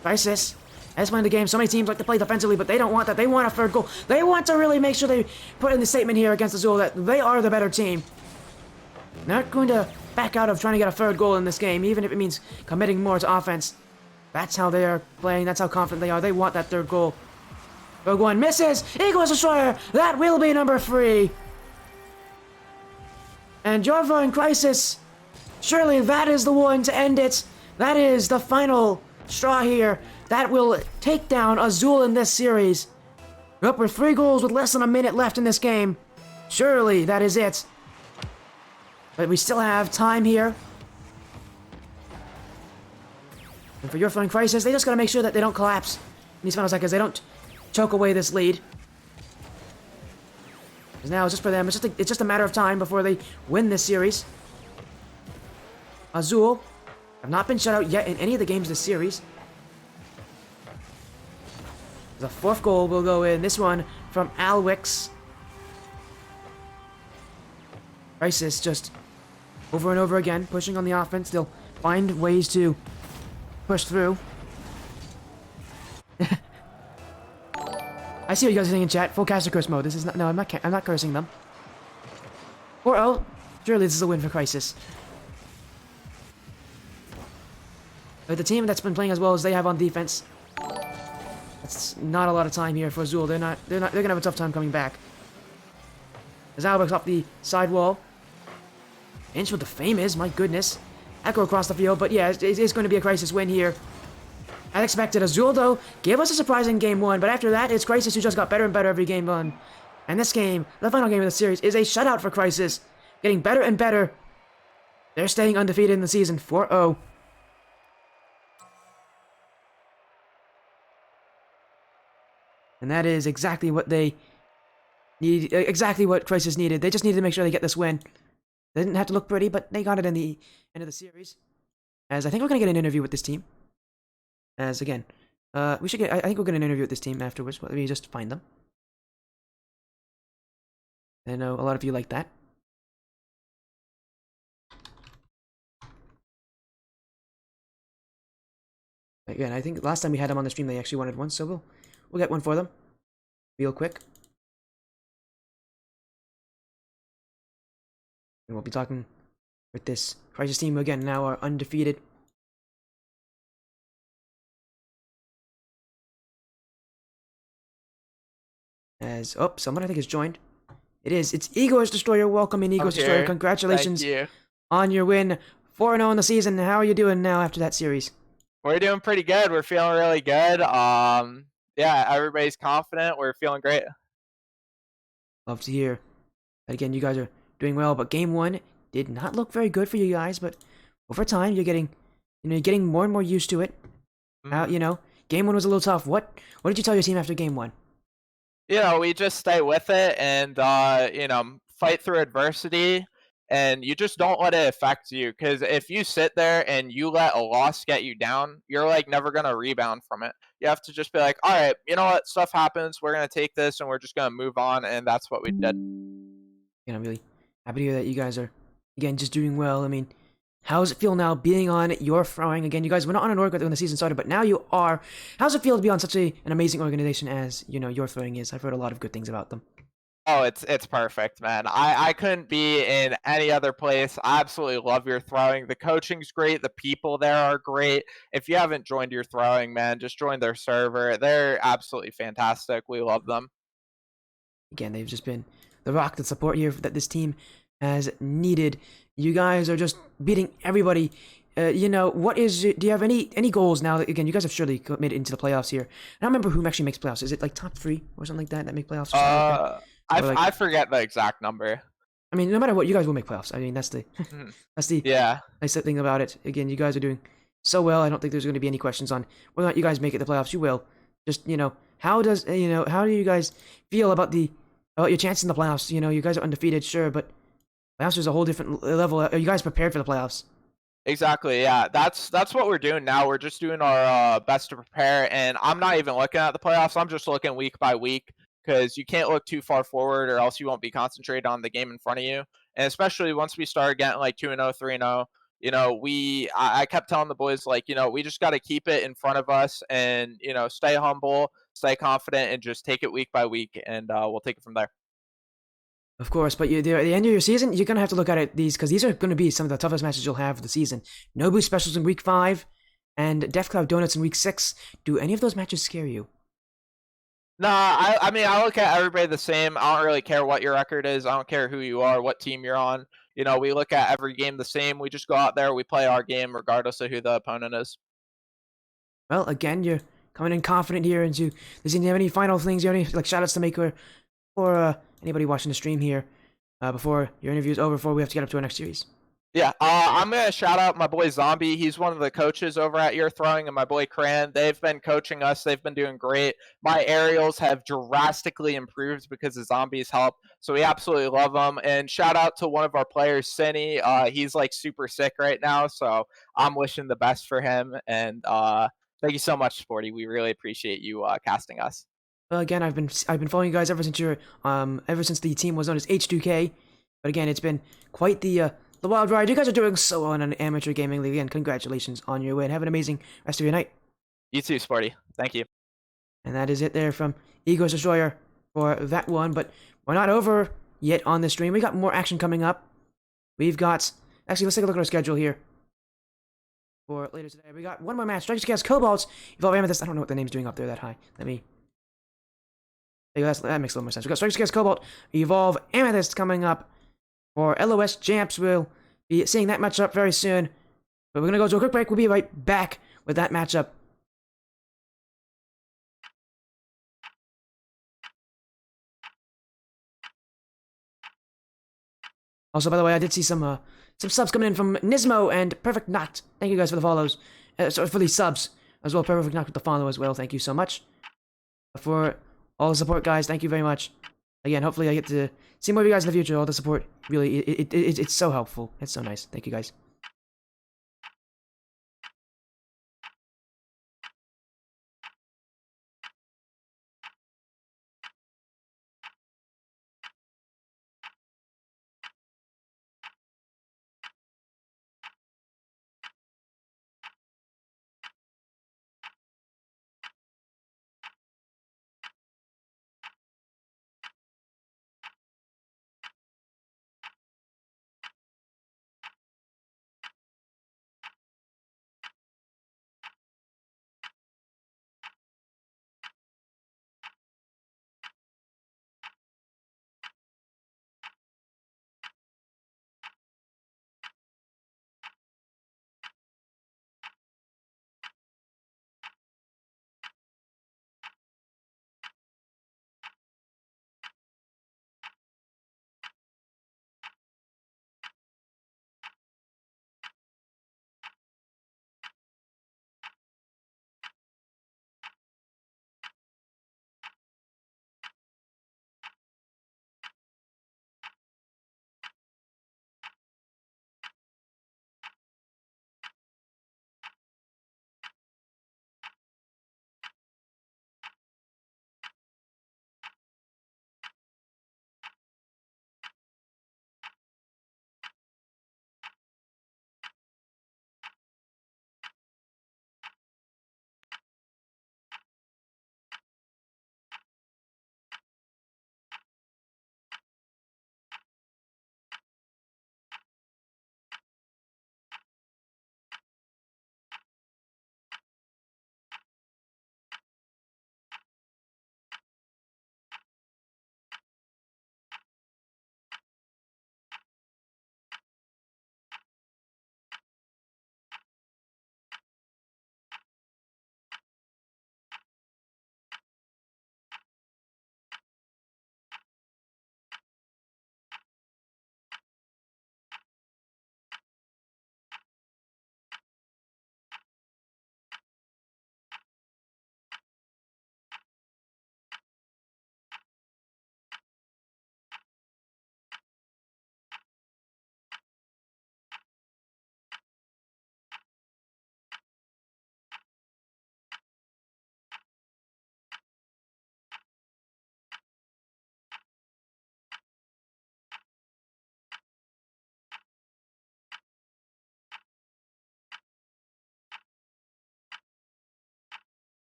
Crisis. As playing the game, so many teams like to play defensively, but they don't want that. They want a third goal. They want to really make sure they put in the statement here against Azul that they are the better team. Not going to back out of trying to get a third goal in this game, even if it means committing more to offense. That's how they are playing. That's how confident they are. They want that third goal. Rogue One misses. Ego's Destroyer. That will be number 3. And Jorva in Crisis. Surely that is the one to end it. That is the final straw here. That will take down Azul in this series. We're up with 3 goals with less than a minute left in this game. Surely that is it. But we still have time here. And for your fun Crisis, they just gotta make sure that they don't collapse in these final seconds. They don't choke away this lead. Because now it's just for them. It's just a matter of time before they win this series. Azul have not been shut out yet in any of the games this series. The 4th goal will go in. This one from Alwix. Crisis just over and over again, pushing on the offense. They'll find ways to push through. I see what you guys are saying in chat. Full caster curse mode. This is not. No, I'm not cursing them. 4-0. Surely this is a win for Crisis. But the team that's been playing as well as they have on defense, that's not a lot of time here for Azul. They're gonna have a tough time coming back. As Albrecht's off the sidewall. Inch with the famous, my goodness. Echo across the field, but yeah, it is going to be a Crisis win here. As expected, Azul, though, gave us a surprising game 1, but after that, it's Crisis who just got better and better every game 1. And this game, the final game of the series, is a shutout for Crisis. Getting better and better. They're staying undefeated in the season, 4-0. And that is exactly what they need, exactly what Crisis needed. They just needed to make sure they get this win. They didn't have to look pretty, but they got it in the end of the series. As I think we're going to get an interview with this team. As again, we should get, I think we'll get an interview with this team afterwards. Let me just find them. I know a lot of you like that. Again, I think last time we had them on the stream, they actually wanted one, so we'll get one for them, real quick. And we'll be talking with this Crisis team who again now are undefeated. As someone I think has joined. It's Ego's Destroyer. Welcome in, Ego's Destroyer. Congratulations on your win. 4-0 in the season. How are you doing now after that series? We're doing pretty good. We're feeling really good. Yeah, everybody's confident. We're feeling great. Love to hear. But again, you guys are doing well, but game 1 did not look very good for you guys, but over time you're getting more and more used to it. Game 1 was a little tough. What did you tell your team after game 1? We just stay with it and fight through adversity, and you just don't let it affect you, because if you sit there and you let a loss get you down, you're like never going to rebound from it. You have to just be like, all right, you know what, stuff happens, we're going to take this and we're just going to move on, and that's what we did. I'm really happy to hear that you guys are again just doing well. I mean, how does it feel now being on Your Throwing? Again, you guys were not on an org when the season started, but now you are. How does it feel to be on such an amazing organization as, Your Throwing is? I've heard a lot of good things about them. Oh, it's perfect, man. I couldn't be in any other place. I absolutely love Your Throwing. The coaching's great. The people there are great. If you haven't joined Your Throwing, man, just join their server. They're absolutely fantastic. We love them. Again, they've just been the rock, the support here that this team has needed. You guys are just beating everybody. Do you have any goals now? Again, you guys have surely made it into the playoffs here. I don't remember who actually makes playoffs. Is it like top 3 or something like that make playoffs? Or I forget the exact number. I mean, no matter what, you guys will make playoffs. I mean, that's the nice thing about it. Again, you guys are doing so well. I don't think there's going to be any questions on whether or not you guys make it the playoffs. You will. Just how do you guys feel about your chances in the playoffs? You guys are undefeated, sure, but playoffs is a whole different level. Are you guys prepared for the playoffs? Exactly, yeah. That's what we're doing now. We're just doing our best to prepare, and I'm not even looking at the playoffs. I'm just looking week by week, because you can't look too far forward or else you won't be concentrated on the game in front of you. And especially once we start getting like 2-0, 3-0, I kept telling the boys, like, we just got to keep it in front of us and, stay humble, stay confident, and just take it week by week, and we'll take it from there. Of course, but at the end of your season, you're going to have to look at it because these are going to be some of the toughest matches you'll have of the season. Nobu Specials in week 5 and Death Cloud Donuts in week 6. Do any of those matches scare you? No, I mean, I look at everybody the same. I don't really care what your record is. I don't care who you are, what team you're on. We look at every game the same. We just go out there, we play our game regardless of who the opponent is. Well, again, you're coming in confident here. Does you have any final things? You have any shout outs to make or anybody watching the stream here before your interview is over, before we have to get up to our next series? Yeah, I'm going to shout out my boy Zombie. He's one of the coaches over at Your Throwing, and my boy Cran. They've been coaching us. They've been doing great. My aerials have drastically improved because of Zombie's help, so we absolutely love them. And shout out to one of our players, Cinny. He's like super sick right now, so I'm wishing the best for him. And thank you so much, Sporty. We really appreciate you casting us. Well, again, I've been following you guys ever since the team was known as H2K. But again, it's been quite the wild ride. You guys are doing so well in an amateur gaming league. Again, congratulations on your win. Have an amazing rest of your night. You too, Sporty. Thank you. And that is it there from Ego's Destroyer for that one. But we're not over yet on this stream. We got more action coming up. We've got let's take a look at our schedule here for later today. We got one more match. Strikers against Cobalt. Evolve Amethyst. I don't know what the name's doing up there that high. That makes a little more sense. We got Strikers against Cobalt. Evolve Amethyst coming up for LOS Champs. We'll be seeing that matchup very soon. But we're going to go to a quick break. We'll be right back with that matchup. Also, by the way, I did see some subs coming in from Nismo and Perfect Knot. Thank you guys for the follows. For the subs as well. Perfect Knot with the follow as well. Thank you so much for all the support, guys. Thank you very much. Again, hopefully I get to see more of you guys in the future. All the support, really, it's so helpful. It's so nice. Thank you, guys.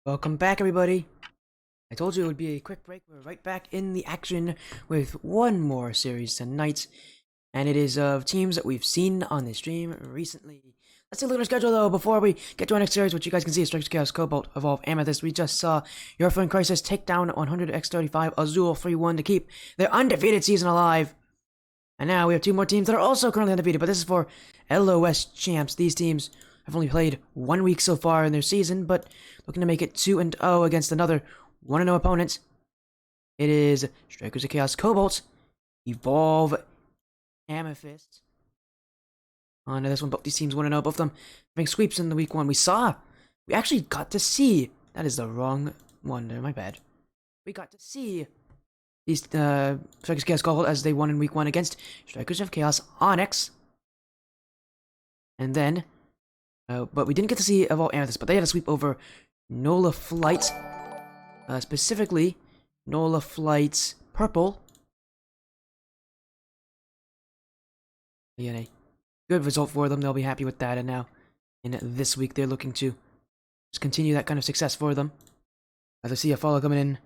Welcome back, everybody. I told you it would be a quick break. We're right back in the action with one more series tonight, and it is of teams that we've seen on the stream recently. Let's take a look at our schedule, though, before we get to our next series, which you guys can see is Strikers Chaos, Cobalt, Evolve, Amethyst. We just saw Your Friend Crisis take down 100x35 Azul 3-1 to keep their undefeated season alive. And now we have two more teams that are also currently undefeated, but this is for LOS champs. These teams have only played 1 week so far in their season, but looking to make it 2-0 against another 1-0 opponent. It is Strikers of Chaos Cobalt, Evolve, Amethyst. On this one, both these teams 1-0, both of them having sweeps in the week 1. We actually got to see, that is the wrong one there, my bad. We got to see these Strikers of Chaos Cobalt as they won in week 1 against Strikers of Chaos Onyx. And then, but we didn't get to see Evolve Amethyst, but they had a sweep over Nola Flight. Specifically, Nola Flight's Purple. Again, a good result for them. They'll be happy with that. And now, in this week, they're looking to just continue that kind of success for them. As I see a follow coming in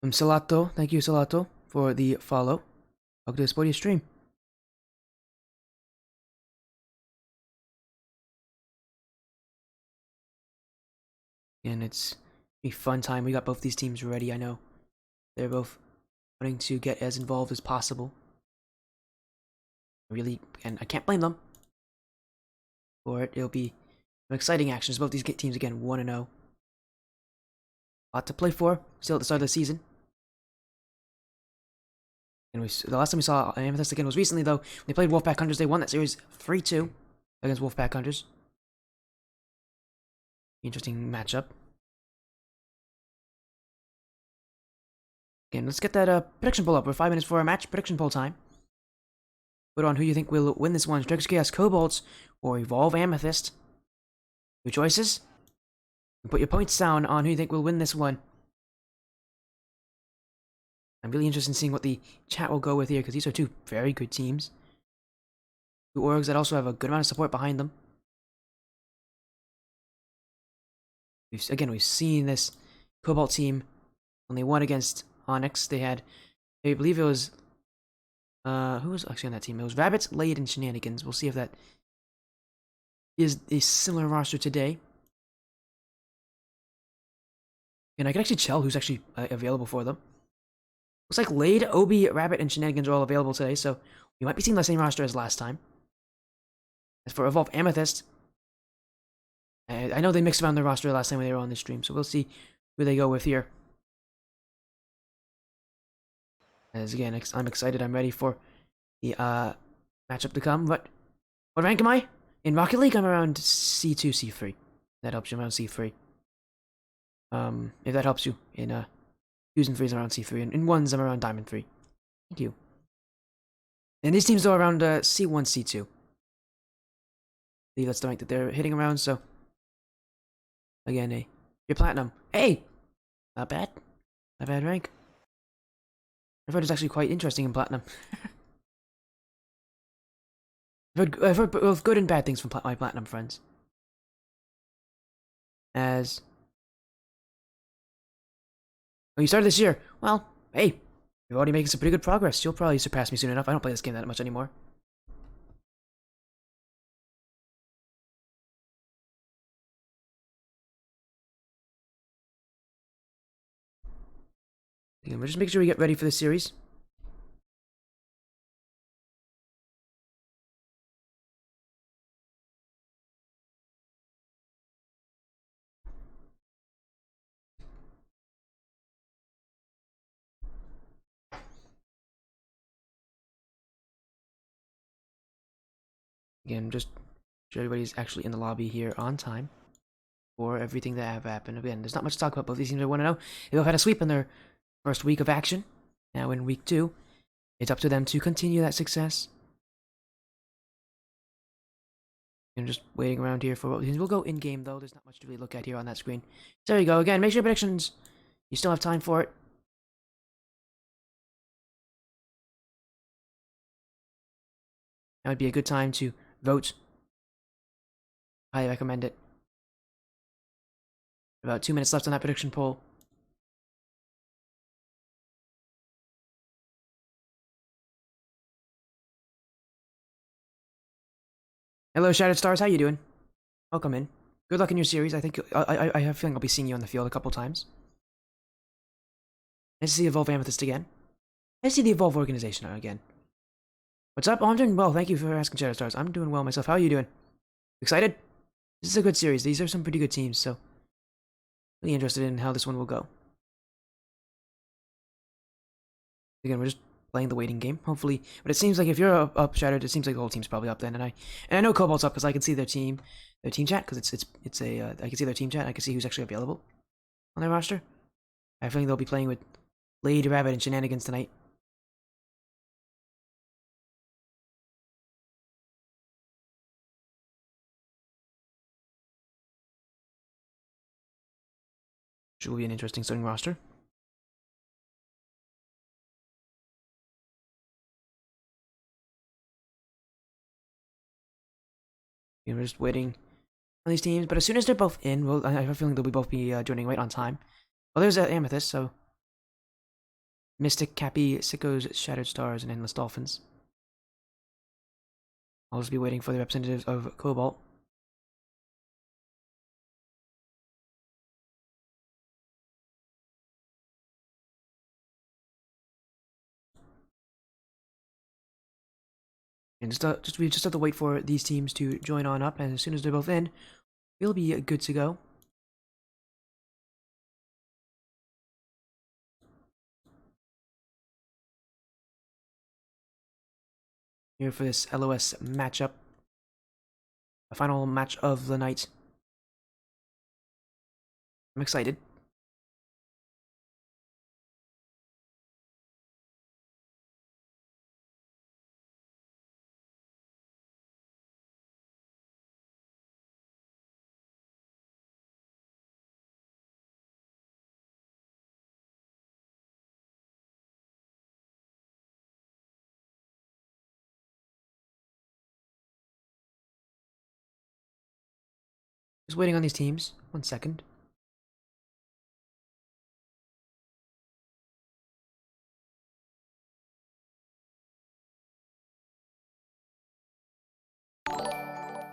from Salato. Thank you, Salato, for the follow. Welcome to the Spodia stream. And it's a fun time. We got both these teams ready, I know. They're both wanting to get as involved as possible. Really, and I can't blame them for it. It'll be some exciting actions. Both these teams, again, 1-0. A lot to play for, still at the start of the season. And the last time we saw Amethyst again was recently, though. When they played Wolfpack Hunters, they won that series 3-2 against Wolfpack Hunters. Interesting matchup. Again, let's get that prediction poll up. We're 5 minutes for our match prediction poll time. Put on who you think will win this one. Strikers Chaos Cobalts or Evolve Amethyst. Your choices. And put your points down on who you think will win this one. I'm really interested in seeing what the chat will go with here, because these are two very good teams. Two orgs that also have a good amount of support behind them. We've seen this Cobalt team when they won against Onyx. They had, I believe it was, who was actually on that team? It was Rabbits, Lade, and Shenanigans. We'll see if that is a similar roster today. And I can actually tell who's actually available for them. Looks like Lade, Obi, Rabbit, and Shenanigans are all available today, so we might be seeing the same roster as last time. As for Evolve Amethyst, I know they mixed around their roster last time when they were on the stream, so we'll see who they go with here. As again, I'm excited. I'm ready for the matchup to come. What rank am I? In Rocket League, I'm around C2, C3. That helps you. I'm around C3. If that helps you. In 2s and 3s, I'm around C3. And in 1s, I'm around Diamond 3. Thank you. And these teams are around C1, C2. I believe that's the rank that they're hitting around, so. Again, you're Platinum. Hey! Not bad. Not bad rank. I've heard it's actually quite interesting in Platinum. I've heard both good and bad things from my Platinum friends. As... Oh, you started this year? Well, hey, you're already making some pretty good progress. You'll probably surpass me soon enough. I don't play this game that much anymore. Again, we're just making sure we get ready for this series. Again, just sure everybody's actually in the lobby here on time for everything that have happened. Again, there's not much to talk about. Both these teams I want to know. They've had a sweep in their first week of action. Now in week 2, it's up to them to continue that success. I'm just waiting around here for what we'll go in game though. There's not much to really look at here on that screen. So there you go. Again, make sure your predictions. You still have time for it. That would be a good time to vote Highly recommend it. About 2 minutes left on that prediction poll. Hello, Shattered Stars. How you doing? Welcome in. Good luck in your series. I think I have a feeling I'll be seeing you on the field a couple times. Nice to see Evolve Amethyst again. Nice to see the Evolve organization again. What's up? Oh, I'm doing well. Thank you for asking, Shattered Stars. I'm doing well myself. How are you doing? Excited? This is a good series. These are some pretty good teams, so really interested in how this one will go. Again, we're just playing the waiting game, hopefully. But it seems like if you're up Shattered, it seems like the whole team's probably up then. And I know Cobalt's up because I can see their team chat because it's a I can see their team chat. I can see who's actually available on their roster. I have a feeling they'll be playing with Lady Rabbit and Shenanigans tonight. Which will be an interesting starting roster. We're just waiting on these teams, but as soon as they're both in, well, I have a feeling they'll both be joining right on time. Well, there's Amethyst, so Mystic, Cappy, Sickos, Shattered Stars, and Endless Dolphins. I'll just be waiting for the representatives of Cobalt. And we just have to wait for these teams to join on up, and as soon as they're both in, we'll be good to go. Here for this LOS matchup. The final match of the night. I'm excited. Just waiting on these teams. 1 second.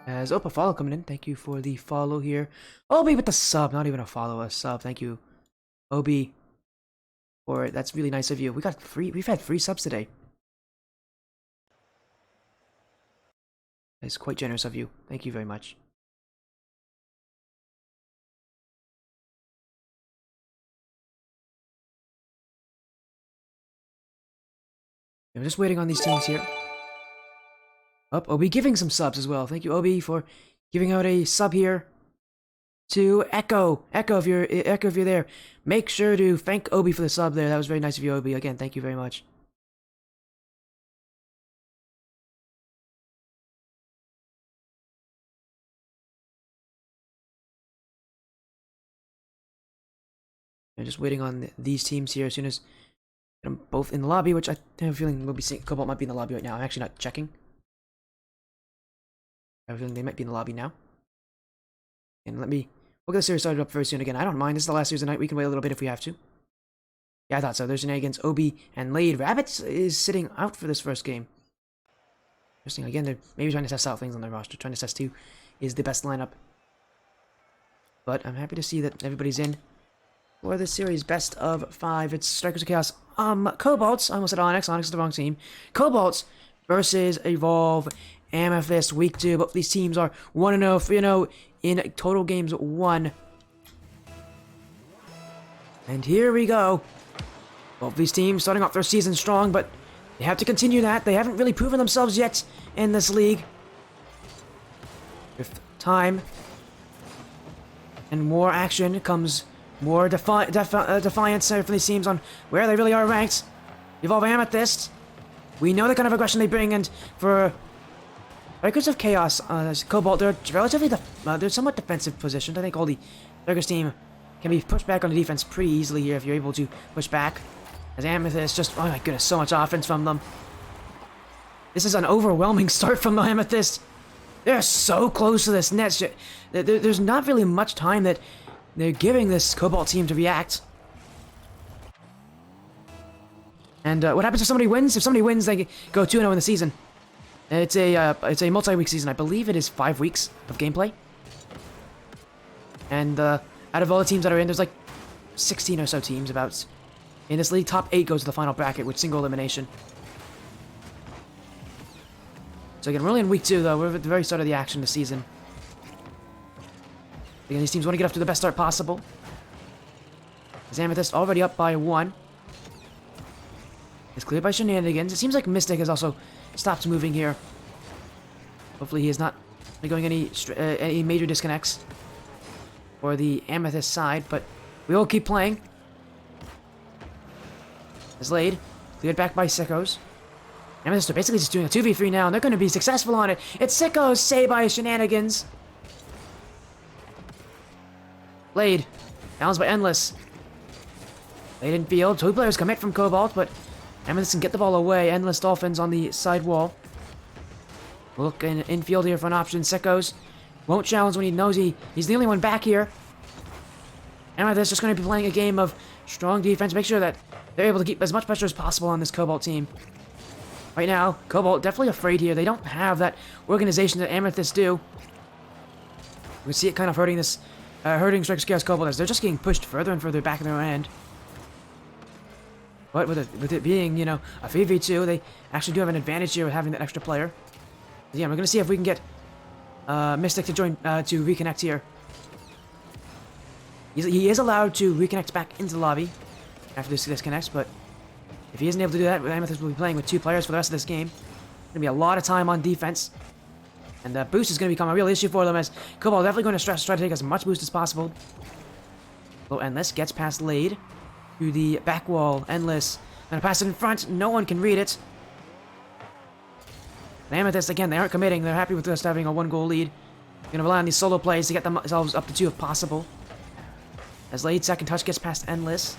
As a follow coming in. Thank you for the follow here. Obi with the sub, not even a follow, a sub. Thank you, Obi. For it. That's really nice of you. We've had free subs today. That's quite generous of you. Thank you very much. I'm just waiting on these teams here. Up, Obi giving some subs as well. Thank you, Obi, for giving out a sub here to Echo. Echo, if you're there, make sure to thank Obi for the sub there. That was very nice of you, Obi. Again, thank you very much. I'm just waiting on these teams here as soon as I'm both in the lobby, which I have a feeling we'll be seeing. Cobalt might be in the lobby right now. I'm actually not checking. I have a feeling they might be in the lobby now. And we'll get the series started up very soon again. I don't mind. This is the last series of the night. We can wait a little bit if we have to. Yeah, I thought so. There's Shenanigans, Obi, and Lade. Rabbit is sitting out for this first game. Interesting. Again, they're maybe trying to test out things on their roster. Trying to test who is the best lineup. But I'm happy to see that everybody's in for this series. Best of 5. It's Strikers of Chaos. Cobalts. I almost said Onyx. Onyx is the wrong team. Cobalts versus Evolve Amethyst. Week 2. Both these teams are 1-0, 3-0 in total games won. And here we go. Both these teams starting off their season strong, but they have to continue that. They haven't really proven themselves yet in this league. With time and more action comes more defiance for these teams on where they really are ranked. Evolve Amethyst. We know the kind of aggression they bring, and for Strikers of Chaos, Cobalt, they're relatively they're somewhat defensive positioned. I think all the Strikers team can be pushed back on the defense pretty easily here if you're able to push back. As Amethyst just, oh my goodness, so much offense from them. This is an overwhelming start from Amethyst. They're so close to this net. There's not really much time that they're giving this Cobalt team to react. And what happens if somebody wins? If somebody wins, they go 2-0 in the season. It's a multi-week season. I believe it is 5 weeks of gameplay. And out of all the teams that are in, there's like 16 or so teams about. In this league, top 8 goes to the final bracket with single elimination. So again, we're only in week 2 though. We're at the very start of the action this season. Again, these teams want to get off to the best start possible. As Amethyst already up by 1. It's cleared by Shenanigans. It seems like Mystic has also stopped moving here. Hopefully he is not going any major disconnects for the Amethyst side, but we will keep playing. Is laid. Cleared back by Sickos. Amethyst are basically just doing a 2v3 now, and they're going to be successful on it. It's Sickos, saved by Shenanigans. Blade. Balanced by Endless. Laid in field. 2 players commit from Cobalt, but Amethyst can get the ball away. Endless Dolphins on the side wall. We'll look in infield here for an option. Sickos won't challenge when he knows he's the only one back here. Amethyst just going to be playing a game of strong defense. Make sure that they're able to keep as much pressure as possible on this Cobalt team. Right now, Cobalt definitely afraid here. They don't have that organization that Amethyst do. We see it kind of hurting this, hurting Strikers Chaos Cobalt as they're just getting pushed further and further back in their end. But with it being, you know, a 3v2, they actually do have an advantage here with having that extra player. But yeah, we're gonna see if we can get Mystic to join to reconnect here. He is allowed to reconnect back into the lobby after this disconnects, but if he isn't able to do that, Amethyst will be playing with 2 players for the rest of this game. Gonna be a lot of time on defense, and boost is gonna become a real issue for them as Cobalt definitely going to try to take as much boost as possible. Low Endless gets past Laid to the back wall. Endless gonna pass it in front. No one can read it. And Amethyst again, they aren't committing. They're happy with just having a 1-goal lead. Gonna rely on these solo plays to get themselves up to 2 if possible. As Laid second touch gets past Endless.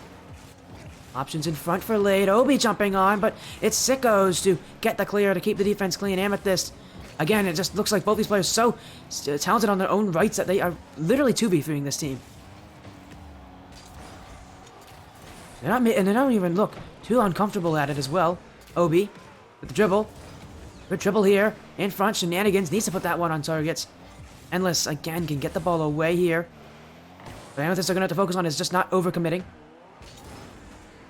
Options in front for Laid. Obi jumping on, but it's Sickos to get the clear to keep the defense clean. Amethyst, again, it just looks like both these players so talented on their own rights that they are literally 2v3ing this team. They don't even look too uncomfortable at it as well. Obi with the dribble. Good dribble here in front. Shenanigans needs to put that one on targets. Endless again can get the ball away here. But Amethyst are going to have to focus on is just not overcommitting.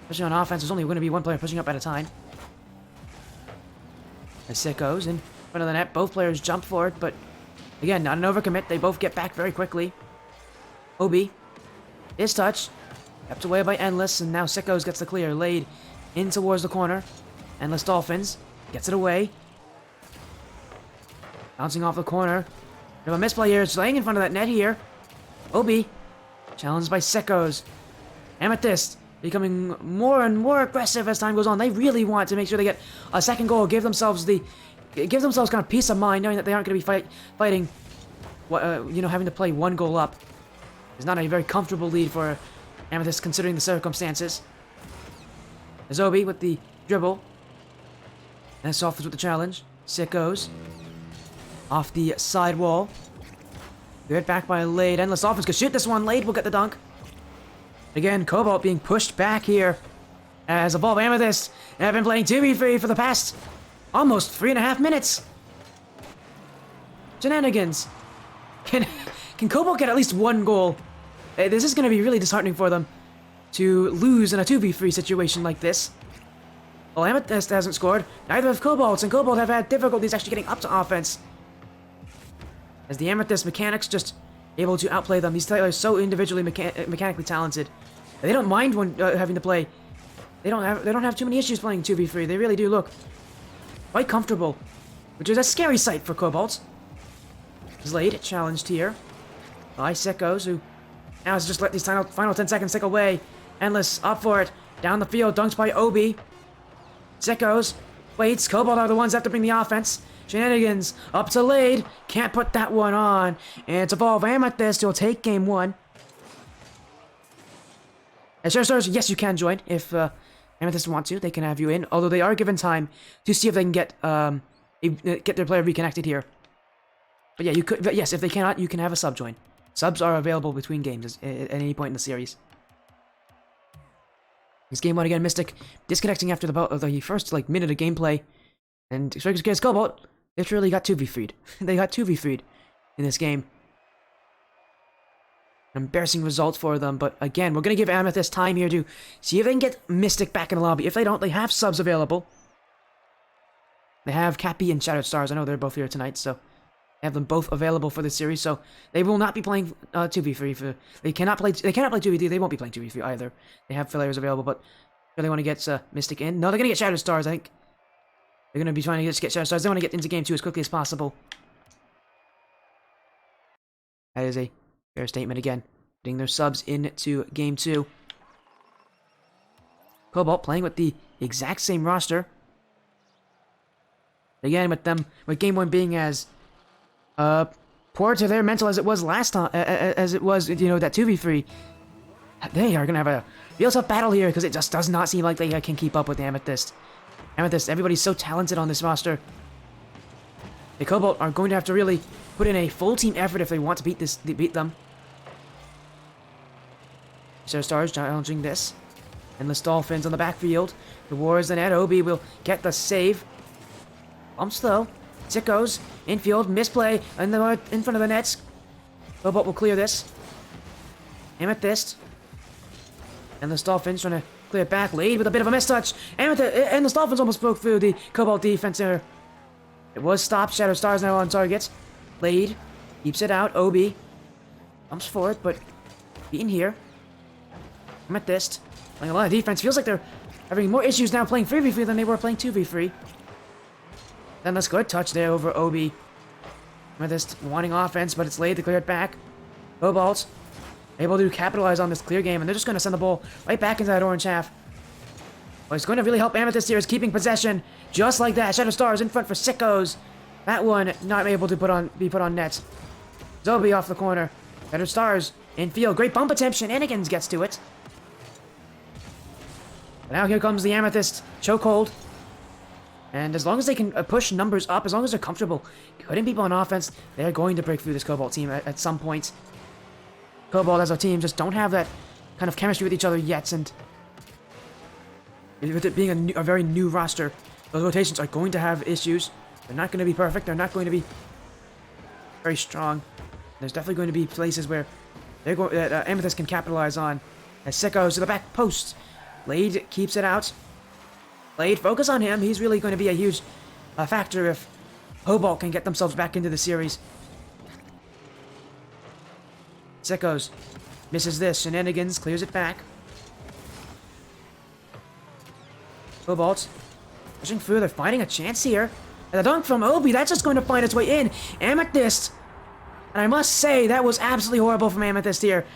Especially on offense, there's only going to be 1 player pushing up at a time. As Sickos in front of the net, both players jump for it, but again, not an overcommit. They both get back very quickly. Obi is touched. Kept away by Endless, and now Sickos gets the clear. Laid in towards the corner. Endless Dolphins gets it away. Bouncing off the corner. We have a misplay here. It's laying in front of that net here. Obi challenged by Sickos. Amethyst becoming more and more aggressive as time goes on. They really want to make sure they get a second goal. Give themselves kind of peace of mind, knowing that they aren't going to be fighting. Having to play 1 goal up. It's not a very comfortable lead for Amethyst considering the circumstances. Azobi with the dribble. And Softens with the challenge. Sickos off the side wall. Good back by Laid. Endless Dolphins could shoot this one. Laid will get the dunk. Again, Cobalt being pushed back here. As Evolve Amethyst have been playing 2v3 for the past almost 3.5 minutes. Shenanigans. Can Cobalt get at least 1 goal? This is going to be really disheartening for them to lose in a 2v3 situation like this. Well, Amethyst hasn't scored. Neither have Cobalt, and Cobalt have had difficulties actually getting up to offense. As the Amethyst mechanics just able to outplay them. These players are so individually mechanically talented. They don't mind when having to play. They don't have too many issues playing 2v3. They really do look quite comfortable, which is a scary sight for Cobalt. Laid challenged here by Sickos, who now has just let these final 10 seconds tick away. Endless up for it. Down the field, dunked by Obi. Sickos waits. Cobalt are the ones that have to bring the offense. Shenanigans up to Laid. Can't put that one on. And it's Evolve Amethyst who'll take game 1. And sure, stars, yes, you can join if Amethyst want to. They can have you in, although they are given time to see if they can get their player reconnected here. But yeah, you could. But yes, if they cannot, you can have a sub join. Subs are available between games at any point in the series. This game 1 again, Mystic disconnecting after the first like minute of gameplay, and Strikers against Cobalt literally got 2v3'd. They got 2v3'd in this game. Embarrassing results for them, but again, we're gonna give Amethyst time here to see if they can get Mystic back in the lobby. If they don't, they have subs available. They have Cappy and Shattered Stars. I know they're both here tonight, so they have them both available for this series. So they will not be playing 2v3. They cannot play 2v3. They won't be playing 2v3 either. They have players available, but really want to get Mystic in. No, they're gonna get Shattered Stars. I think they're gonna be trying to just get Shattered Stars. They want to get into game 2 as quickly as possible. That is a fair statement again. Getting their subs into game 2. Cobalt playing with the exact same roster. Again, with game 1 being as poor to their mental as it was last time, as it was, that 2v3. They are gonna have a real tough battle here because it just does not seem like they can keep up with the Amethyst. Everybody's so talented on this roster. The Cobalt are going to have to really put in a full team effort if they want to beat them. So Stars challenging this. Endless Dolphins on the backfield. Towards the net. Obi will get the save. Bumps though. Sickos. Infield. Misplay. In front of the nets. Cobalt will clear this. Amethyst. Endless Dolphins trying to clear it back. Lead with a bit of a mistouch. Endless Dolphins almost broke through the Cobalt defense there. It was stopped. Shadow Stars now on target. Lead. Keeps it out. Obi. Bumps for it, but beaten here. Amethyst. Playing a lot of defense. Feels like they're having more issues now playing 3v3 than they were playing 2v3. Then let's go. Touch there over Obi. Amethyst wanting offense, but it's laid to clear it back. Cobalt able to capitalize on this clear game, and they're just going to send the ball right back into that orange half. Well, it's going to really help Amethyst here is keeping possession. Just like that. Shadow Stars in front for Sickos. That one not able to be put on net. Zobi off the corner. Shadow Stars in field. Great bump attempt. Shenanigans gets to it. But now here comes the Amethyst chokehold. And as long as they can push numbers up, as long as they're comfortable putting people on offense, they're going to break through this Cobalt team at some point. Cobalt as a team just don't have that kind of chemistry with each other yet, and with it being a very new roster, those rotations are going to have issues. They're not going to be perfect. They're not going to be very strong. There's definitely going to be places where Amethyst can capitalize on. As Sickos to the back post. Blade keeps it out. Blade, focus on him. He's really going to be a huge factor if Cobalt can get themselves back into the series. Sickos misses this. Shenanigans clears it back. Cobalt pushing through. They're finding a chance here. And the dunk from Obi, that's just going to find its way in. Amethyst. And I must say, that was absolutely horrible from Amethyst here.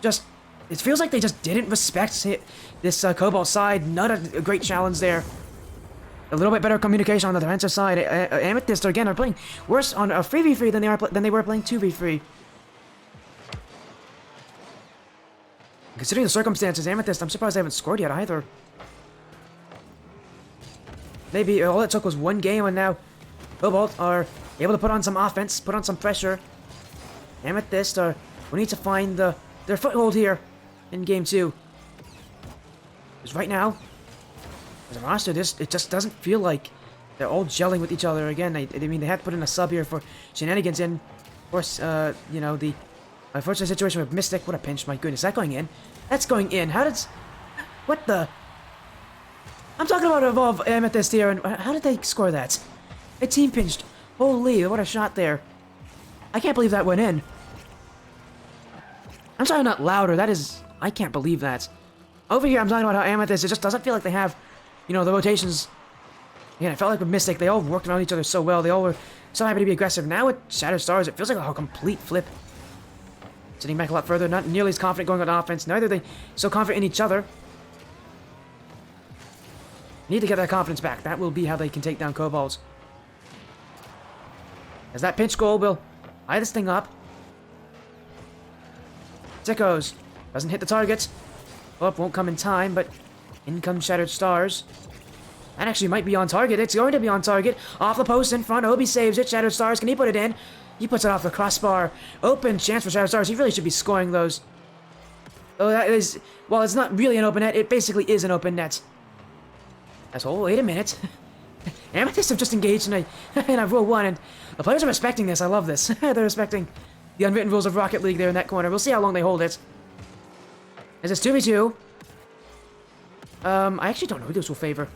It feels like they just didn't respect this Cobalt side. Not a great challenge there. A little bit better communication on the defensive side. Amethyst, again, are playing worse on a 3v3 than they were playing 2v3. Considering the circumstances, Amethyst, I'm surprised they haven't scored yet either. Maybe all it took was one game, and now Cobalt are able to put on some offense, put on some pressure. Amethyst we need to find their foothold here in game 2. Because right now, as a roster, it just doesn't feel like they're all gelling with each other again. I mean, they had to put in a sub here for Shenanigans in. Of course, the unfortunate situation with Mystic. What a pinch, my goodness. Is that going in? That's going in. What the? I'm talking about Evolve Amethyst here, and how did they score that? A team pinched. Holy, what a shot there. I can't believe that went in. I'm sorry, not louder. I can't believe that. Over here, I'm talking about how Amethyst, it just doesn't feel like they have, the rotations. Again, it felt like with Mystic, they all worked around each other so well. They all were so happy to be aggressive. Now with Shattered Stars, it feels like a complete flip. Sitting back a lot further, not nearly as confident going on offense. Neither are they so confident in each other. Need to get that confidence back. That will be how they can take down Cobalt. As that pinch goal will eye this thing up. Sickos doesn't hit the target. Won't come in time, but in comes Shattered Stars. That actually might be on target. It's going to be on target. Off the post in front. Obi saves it. Shattered Stars, can he put it in? He puts it off the crossbar. Open chance for Shadow Stars. He really should be scoring those. Oh, that is... Well, it's not really an open net. It basically is an open net. Asshole, wait a minute. Amethyst have just engaged in a Rule 1, and the players are respecting this. I love this. They're respecting the unwritten rules of Rocket League there in that corner. We'll see how long they hold it. As it's 2v2. I actually don't know who this will favor.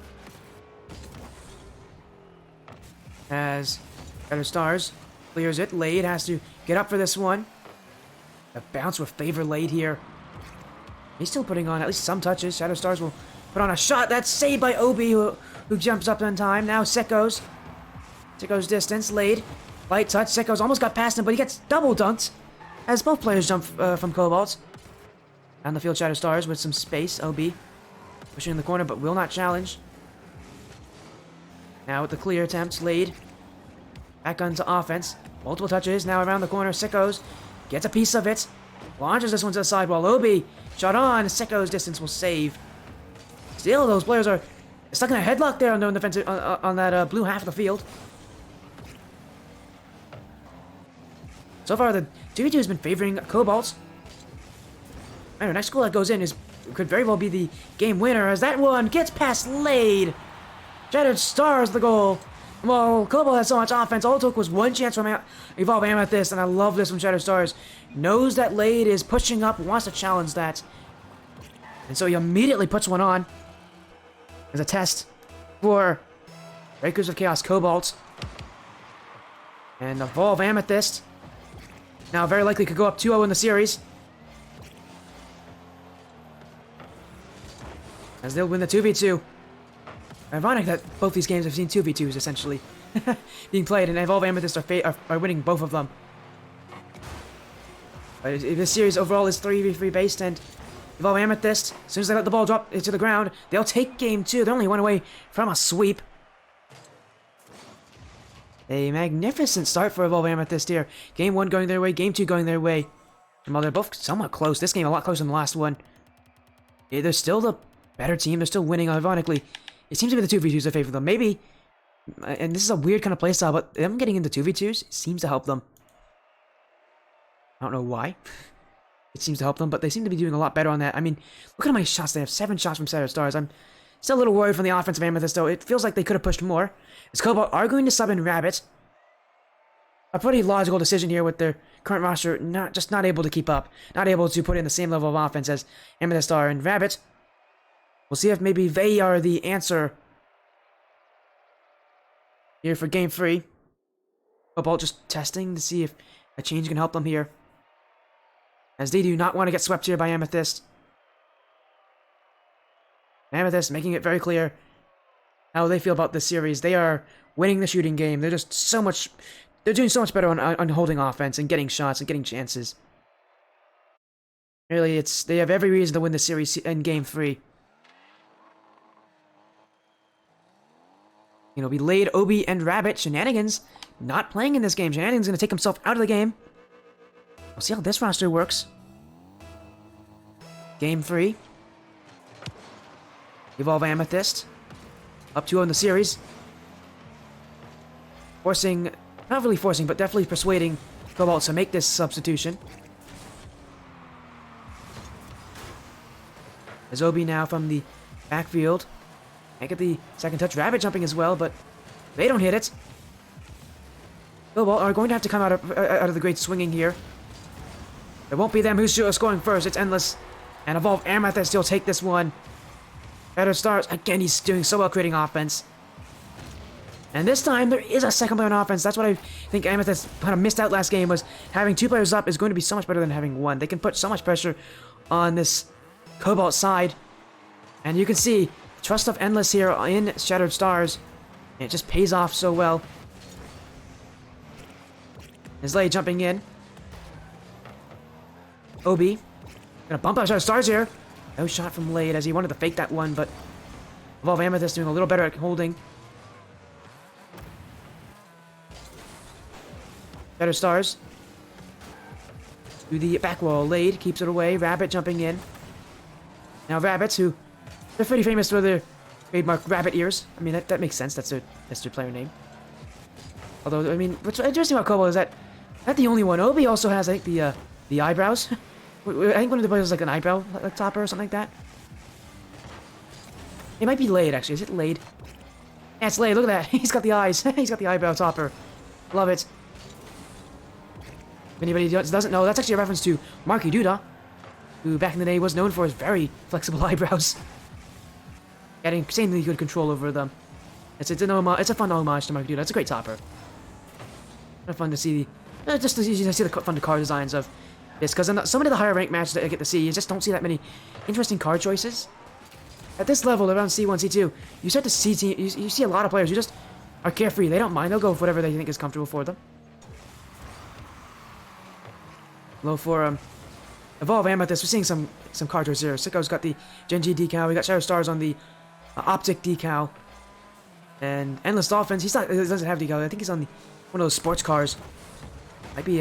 As Shadow Stars clears it. Lade has to get up for this one. The bounce will favor Lade here. He's still putting on at least some touches. Shadow Stars will put on a shot. That's saved by Obi, who jumps up in time. Now Sekko's distance. Lade. Light touch. Sekko's almost got past him, but he gets double dunked as both players jump from Cobalt. Down the field, Shadow Stars with some space. Obi pushing in the corner, but will not challenge. Now with the clear attempts, Lade back onto offense. Multiple touches. Now around the corner, Sekko's gets a piece of it. Launches this one to the side while Obi shot on. Sekko's distance will save. Still, those players are stuck in a headlock there on the defensive on that blue half of the field. So far, the 2v2 has been favoring Cobalt. And the next goal that goes in could very well be the game winner, as that one gets past Lade. Shattered Stars the goal. Well, Cobalt has so much offense. All it took was one chance from Evolve Amethyst, and I love this from Shattered Stars. Knows that Lade is pushing up, wants to challenge that. And so he immediately puts one on as a test for Breakers of Chaos Cobalt. And Evolve Amethyst now very likely could go up 2-0 in the series, as they'll win the 2v2. Ironic that both these games have seen 2v2s essentially being played, and Evolve Amethyst are winning both of them. But this series overall is 3v3 based, and Evolve Amethyst, as soon as they let the ball drop to the ground, they'll take game 2. They're only one away from a sweep. A magnificent start for Evolve Amethyst here. Game 1 going their way, game 2 going their way. And while they're both somewhat close, this game a lot closer than the last one. Yeah, they're still the better team. They're still winning, ironically. It seems to be the 2v2s that favor them. Maybe, and this is a weird kind of playstyle, but them getting into 2v2s seems to help them. I don't know why. It seems to help them, but they seem to be doing a lot better on that. I mean, look at how many shots they have. 7 shots from Shattered Stars. I'm still a little worried from the offensive Amethyst, though. It feels like they could have pushed more. As Cobalt are going to sub in Rabbit. A pretty logical decision here with their current roster not able to keep up. Not able to put in the same level of offense as Amethyst are. And Rabbit, we'll see if maybe they are the answer here for game 3. Cobalt just testing to see if a change can help them here, as they do not want to get swept here by Amethyst. Amethyst making it very clear how they feel about this series. They are winning the shooting game. They're just so much... They're doing so much better on holding offense and getting shots and getting chances. Really, they have every reason to win the series in game 3. You know, we laid Obi and Rabbit. Shenanigans not playing in this game. Shenanigans going to take himself out of the game. We'll see how this roster works. Game 3. Evolve Amethyst. Up 2-0 in the series. Forcing, not really forcing, but definitely persuading Cobalt to make this substitution. As Obi now from the backfield. Can't get the second touch. Rabbit jumping as well, but they don't hit it. Cobalt are going to have to come out of the great swinging here. It won't be them who's scoring first. It's Endless. And Evolve Amethyst still take this one. Better Stars. Again, he's doing so well creating offense. And this time, there is a second player on offense. That's what I think Amethyst kind of missed out last game, was having 2 players up is going to be so much better than having 1. They can put so much pressure on this Cobalt side. And you can see trust of Endless here in Shattered Stars. And it just pays off so well. Islay jumping in. Obi gonna bump out Shattered Stars here. No shot from Lade as he wanted to fake that one, but Evolve Amethyst doing a little better at holding. Shattered Stars to the back wall. Lade keeps it away. Rabbit jumping in. Now Rabbits, who they're pretty famous for their trademark rabbit ears. I mean, that makes sense. That's their player name. Although, I mean, what's interesting about Cobalt is that Not the only one. Obi also has, I think, the eyebrows. I think one of the players has like an eyebrow like topper or something like that. It might be Lade, actually. Is it Lade? Yeah, it's Lade. Look at that. He's got the eyes. He's got the eyebrow topper. Love it. If anybody doesn't know, that's actually a reference to Marky Duda, who back in the day was known for his very flexible eyebrows. Had insanely good control over them. It's a fun homage to Marky Duda. It's a great topper. Kind of fun to see just to see the fun car designs of this, because in some of the higher ranked matches that I get to see, you just don't see that many interesting card choices. At this level, around C1, C2, you start to see you see a lot of players who just are carefree. They don't mind. They'll go for whatever they think is comfortable for them. Low for Evolve Amethyst. We're seeing some card choices here. Sicko's got the Gen G decal. We got Shadow Stars on the Optic decal. And Endless Dolphins. He doesn't have decal. I think he's on one of those sports cars. Might be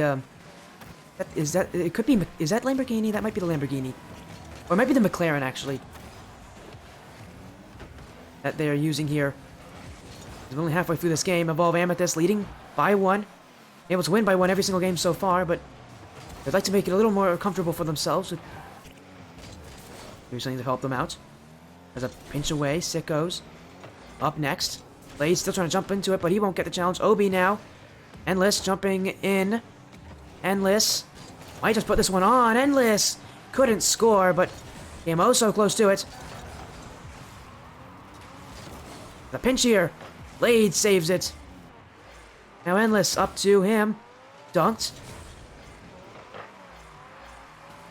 is that Lamborghini? That might be the Lamborghini. Or it might be the McLaren, actually, that they are using here. We're only halfway through this game. Evolve Amethyst leading by 1. Able to win by 1 every single game so far, but they'd like to make it a little more comfortable for themselves. Here's something to help them out. There's a pinch away. Sickos up next. Blade's still trying to jump into it, but he won't get the challenge. Obi now. Endless jumping in. Endless might just put this one on. Endless couldn't score, but came oh so close to it. The pinch here. Blade saves it. Now Endless up to him. Dunked.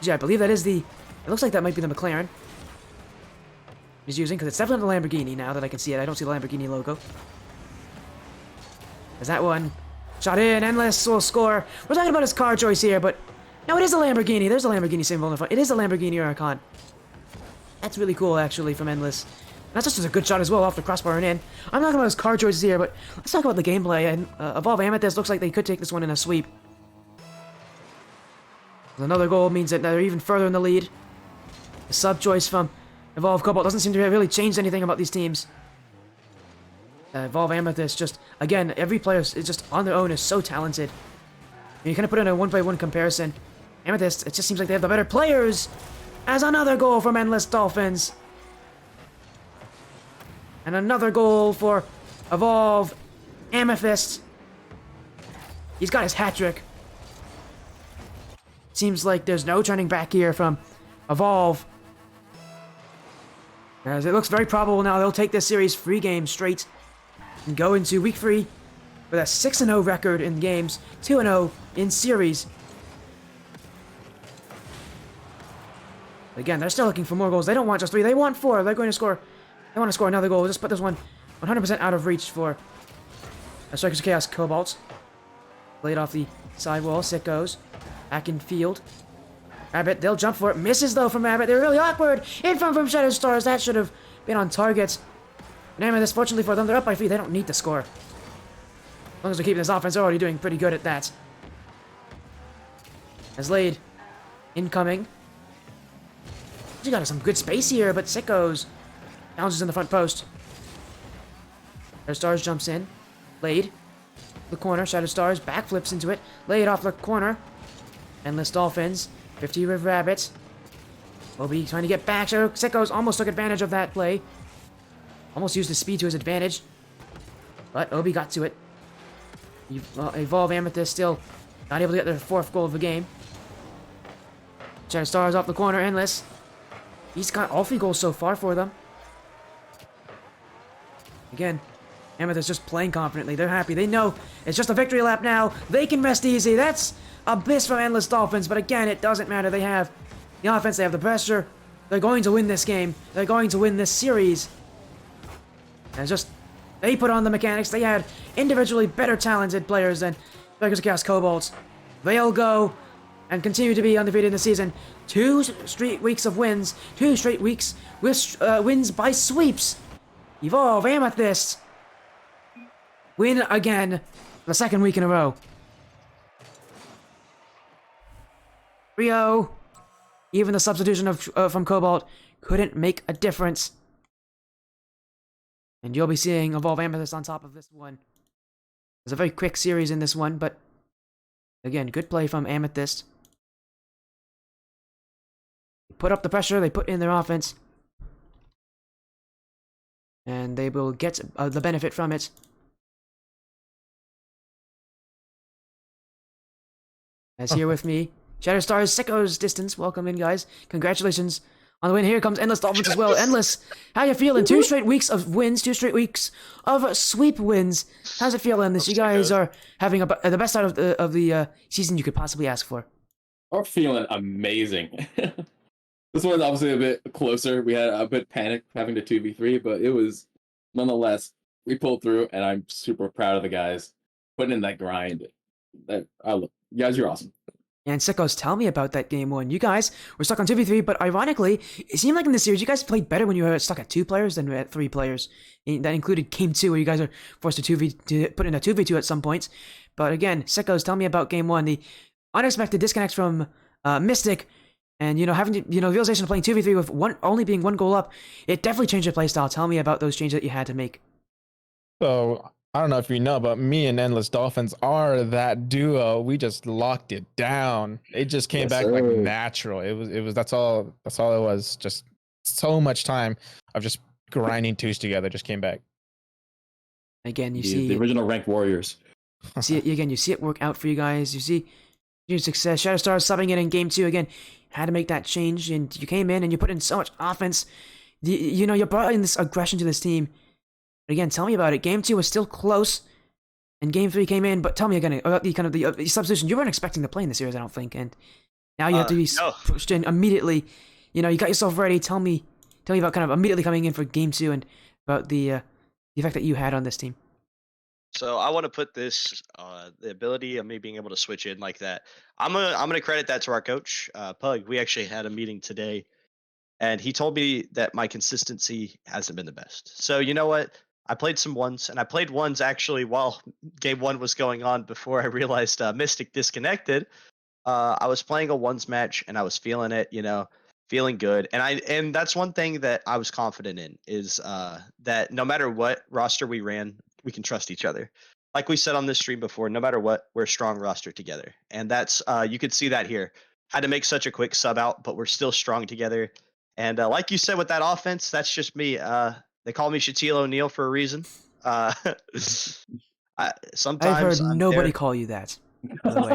Yeah, I believe that is the... It looks like that might be the McLaren he's using, because it's definitely the Lamborghini now that I can see it. I don't see the Lamborghini logo. There's that one. Shot in. Endless will score. We're talking about his car choice here, but... No, it is a Lamborghini. There's a Lamborghini symbol in the front. It is a Lamborghini Huracan. That's really cool, actually, from Endless. That's just a good shot as well off the crossbar and in. I'm talking about his car choices here, but let's talk about the gameplay. And Evolve Amethyst looks like they could take this one in a sweep. Another goal means that they're even further in the lead. The sub choice from Evolve Cobalt doesn't seem to have really changed anything about these teams. Evolve Amethyst, just, again, every player is just on their own is so talented. And you kind of put in a 1-by-1 comparison. Amethyst, it just seems like they have the better players. As another goal from Endless Dolphins. And another goal for Evolve Amethyst. He's got his hat trick. Seems like there's no turning back here from Evolve. As it looks very probable now they'll take this series 3 games straight and go into week 3 with a 6-0 record in games, 2-0 in series. Again, they're still looking for more goals. They don't want just 3, they want 4. They're going to score. They want to score another goal. Just put this one 100% out of reach for Strikers of Chaos Cobalt. Played off the sidewall. Sickos. Back in field. Rabbit, they'll jump for it. Misses, though, from Rabbit. They're really awkward. In front from Shadow Stars. That should have been on target. And Amethyst, fortunately for them, they're up by 3. They don't need to score. As long as they're keeping this offense, they're already doing pretty good at that. As Lade incoming. She got some good space here, but Sickos bounces in the front post. Shadow Stars jumps in. Lade. The corner. Shadow Stars backflips into it. Lade off the corner. Endless Dolphins. 50 with Rabbit. Obi trying to get back. Sickos almost took advantage of that play. Almost used his speed to his advantage. But Obi got to it. Evolve Amethyst still not able to get their 4th goal of the game. Shadow Stars off the corner. Endless. He's got all 3 goals so far for them. Again, Amethyst just playing confidently. They're happy. They know it's just a victory lap now. They can rest easy. That's a miss from Endless Dolphins. But again, it doesn't matter. They have the offense. They have the pressure. They're going to win this game. They're going to win this series. And it's just, they put on the mechanics. They had individually better talented players than Strikers of Chaos Cobalt. They'll go and continue to be undefeated in the season. 2 straight weeks of wins. 2 straight weeks with wins by sweeps. Evolve Amethyst win again the 2nd week in a row. 3-0. Even the substitution from Cobalt couldn't make a difference. And you'll be seeing Evolve Amethyst on top of this one. There's a very quick series in this one, but Again, good play from Amethyst. Put up the pressure, they put in their offense. And they will get the benefit from it. As here with me, Shatterstars, Sicko's Distance. Welcome in, guys. Congratulations on the win. Here comes Endless Dolphins as well. Endless, how you feeling? 2 straight weeks of wins, 2 straight weeks of sweep wins. How's it feel, Endless? You guys are having the best out of the season you could possibly ask for. We're feeling amazing. This one's obviously a bit closer. We had a bit panic having to 2v3, but it was nonetheless, we pulled through, and I'm super proud of the guys putting in that grind. You guys, you're awesome. And Sickos, tell me about that game 1. You guys were stuck on 2v3, but ironically, it seemed like in this series you guys played better when you were stuck at 2 players than at 3 players. That included game 2, where you guys are forced to put in a 2v2 at some points. But again, Sickos, tell me about game 1. The unexpected disconnects from Mystic, and having to, realization of playing 2v3 with only being 1 goal up. It definitely changed your playstyle. Tell me about those changes that you had to make. So I don't know if you know, but me and Endless Dolphins are that duo. We just locked it down. It just came back like natural. It was that's all it was. Just so much time of just grinding twos together just came back. Again, you see the original ranked warriors. You see it work out for you guys. You see your success. Shatterstar subbing in game 2 again. Had to make that change, and you came in and you put in so much offense. You brought in this aggression to this team. But again, tell me about it. Game 2 was still close, and game 3 came in. But tell me again about the substitution. You weren't expecting to play in the series, I don't think, and now you have to be pushed in immediately. You got yourself ready. Tell me about kind of immediately coming in for game 2 and about the effect that you had on this team. So I want to put this, the ability of me being able to switch in like that. I'm gonna credit that to our coach, Pug. We actually had a meeting today, and he told me that my consistency hasn't been the best. So you know what? I played some ones, and I played ones actually while game 1 was going on before I realized Mystic disconnected. I was playing a ones match, and I was feeling it, feeling good. And that's one thing that I was confident in is that no matter what roster we ran, we can trust each other. Like we said on this stream before, no matter what, we're a strong roster together. And that's you could see that here. Had to make such a quick sub out, but we're still strong together. And like you said with that offense, that's just me. They call me Shaquille O'Neal for a reason. Sometimes I've heard nobody call you that. By the way,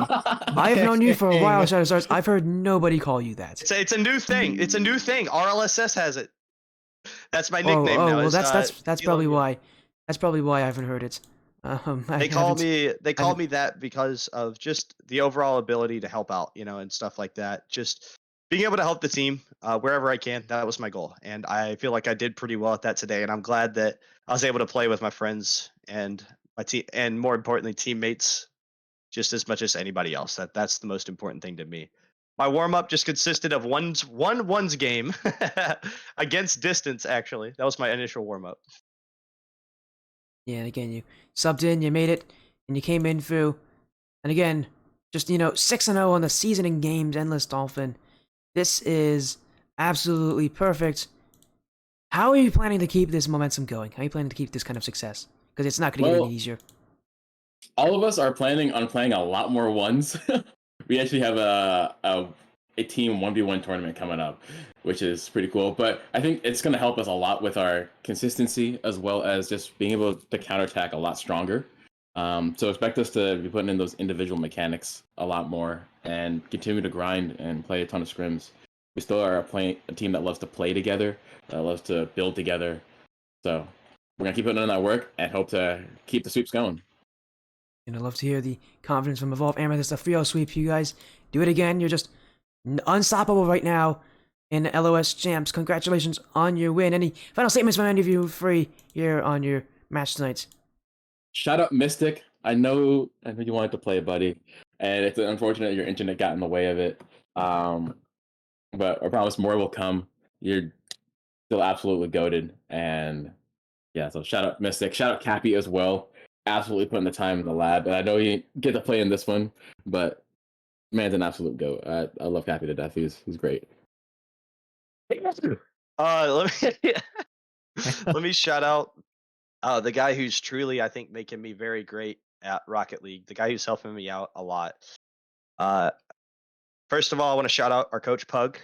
I've known you for a while, Shatterstars. I've heard nobody call you that. It's a new thing. It's a new thing. RLSS has it. That's my nickname now. Well, that's probably why. That's probably why I haven't heard it. They call me that because of just the overall ability to help out, and stuff like that. Just being able to help the team wherever I can. That was my goal, and I feel like I did pretty well at that today. And I'm glad that I was able to play with my friends and my team, and more importantly, teammates, just as much as anybody else. That's the most important thing to me. My warm up just consisted of one ones game against Distance. Actually, that was my initial warm up. Yeah, and again, you subbed in, you made it, and you came in through. And again, just 6-0 on the season in games, Endless Dolphin. This is absolutely perfect. How are you planning to keep this momentum going? How are you planning to keep this kind of success? Because it's not going to get any easier. All of us are planning on playing a lot more ones. We actually have a team 1v1 tournament coming up, which is pretty cool. But I think it's going to help us a lot with our consistency, as well as just being able to counterattack a lot stronger. So expect us to be putting in those individual mechanics a lot more and continue to grind and play a ton of scrims. We still are a team that loves to play together, that loves to build together. So we're going to keep putting in that work and hope to keep the sweeps going. And I'd love to hear the confidence from Evolve Amethyst, a 3-0 sweep. You guys do it again. You're just unstoppable right now in LOS Champs. Congratulations on your win. Any final statements from any of you free here on your match tonight? Shout out Mystic. I know you wanted to play, buddy, and it's unfortunate your internet got in the way of it. But I promise more will come. You're still absolutely goated, and yeah. So shout out Mystic. Shout out Cappy as well. Absolutely putting the time in the lab, and I know you get to play in this one, but man's an absolute goat. I love Cappy to death. He's great. Let me shout out the guy who's truly, I think, making me very great at Rocket League. The guy who's helping me out a lot. Uh, First of all, I want to shout out our coach Pug.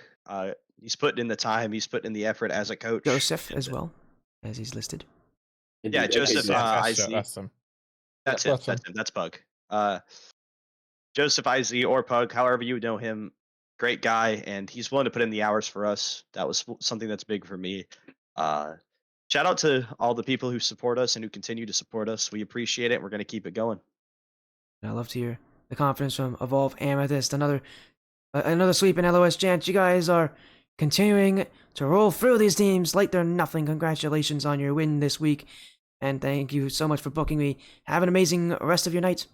He's putting in the time, he's putting in the effort as a coach. Joseph as well, as he's listed. Yeah, Indeed. Joseph, That's, IZ. that's him. That's Yeah, him. That's him. That's Pug. Joseph IZ or Pug, however you know him, great guy, and he's willing to put in the hours for us. That was something that's big for me. Shout out to all the people who support us and who continue to support us. We appreciate it. We're going to keep it going. I love to hear the confidence from Evolve Amethyst. Another sweep in LOS chance. You guys are continuing to roll through these teams like they're nothing. Congratulations on your win this week. And thank you so much for booking me. Have an amazing rest of your night.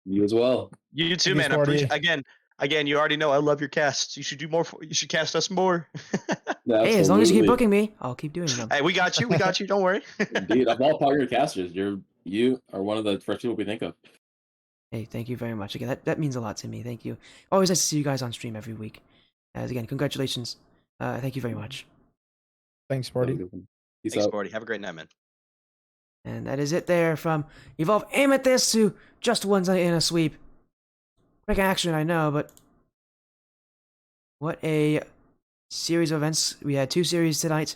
You as well. You too, you, man. I Sporty. appreciate again. You already know I love your casts. You should do more. You should cast us more. Hey, as long as you keep Absolutely. booking me, I'll keep doing them. Hey, we got you. We got you. Don't worry. Indeed, of all Power casters, you are one of the first people we think of. Hey, thank you very much. Again, that means a lot to me. Thank you. Always nice to see you guys on stream every week. As again, congratulations. Thank you very much. Thanks, Sporty. Peace Thanks, out. Sporty. Have a great night, man. And that is it there from Evolve Amethyst, who just won in a sweep. Quick action, I know, but what a series of events. We had 2 series tonight.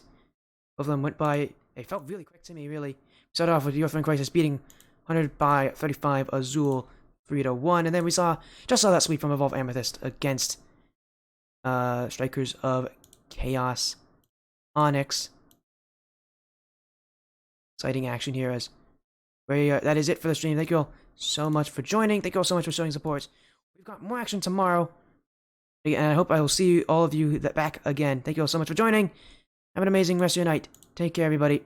Both of them went by. It felt really quick to me, really. We started off with Your Friend Crisis beating 100 by 35 Azul 3-1, and then we just saw that sweep from Evolve Amethyst against Strikers of Chaos Onyx. Exciting action here as that is it for the stream. Thank you all so much for joining. Thank you all so much for showing support. We've got more action tomorrow. And I hope I will see all of you back again. Thank you all so much for joining. Have an amazing rest of your night. Take care, everybody.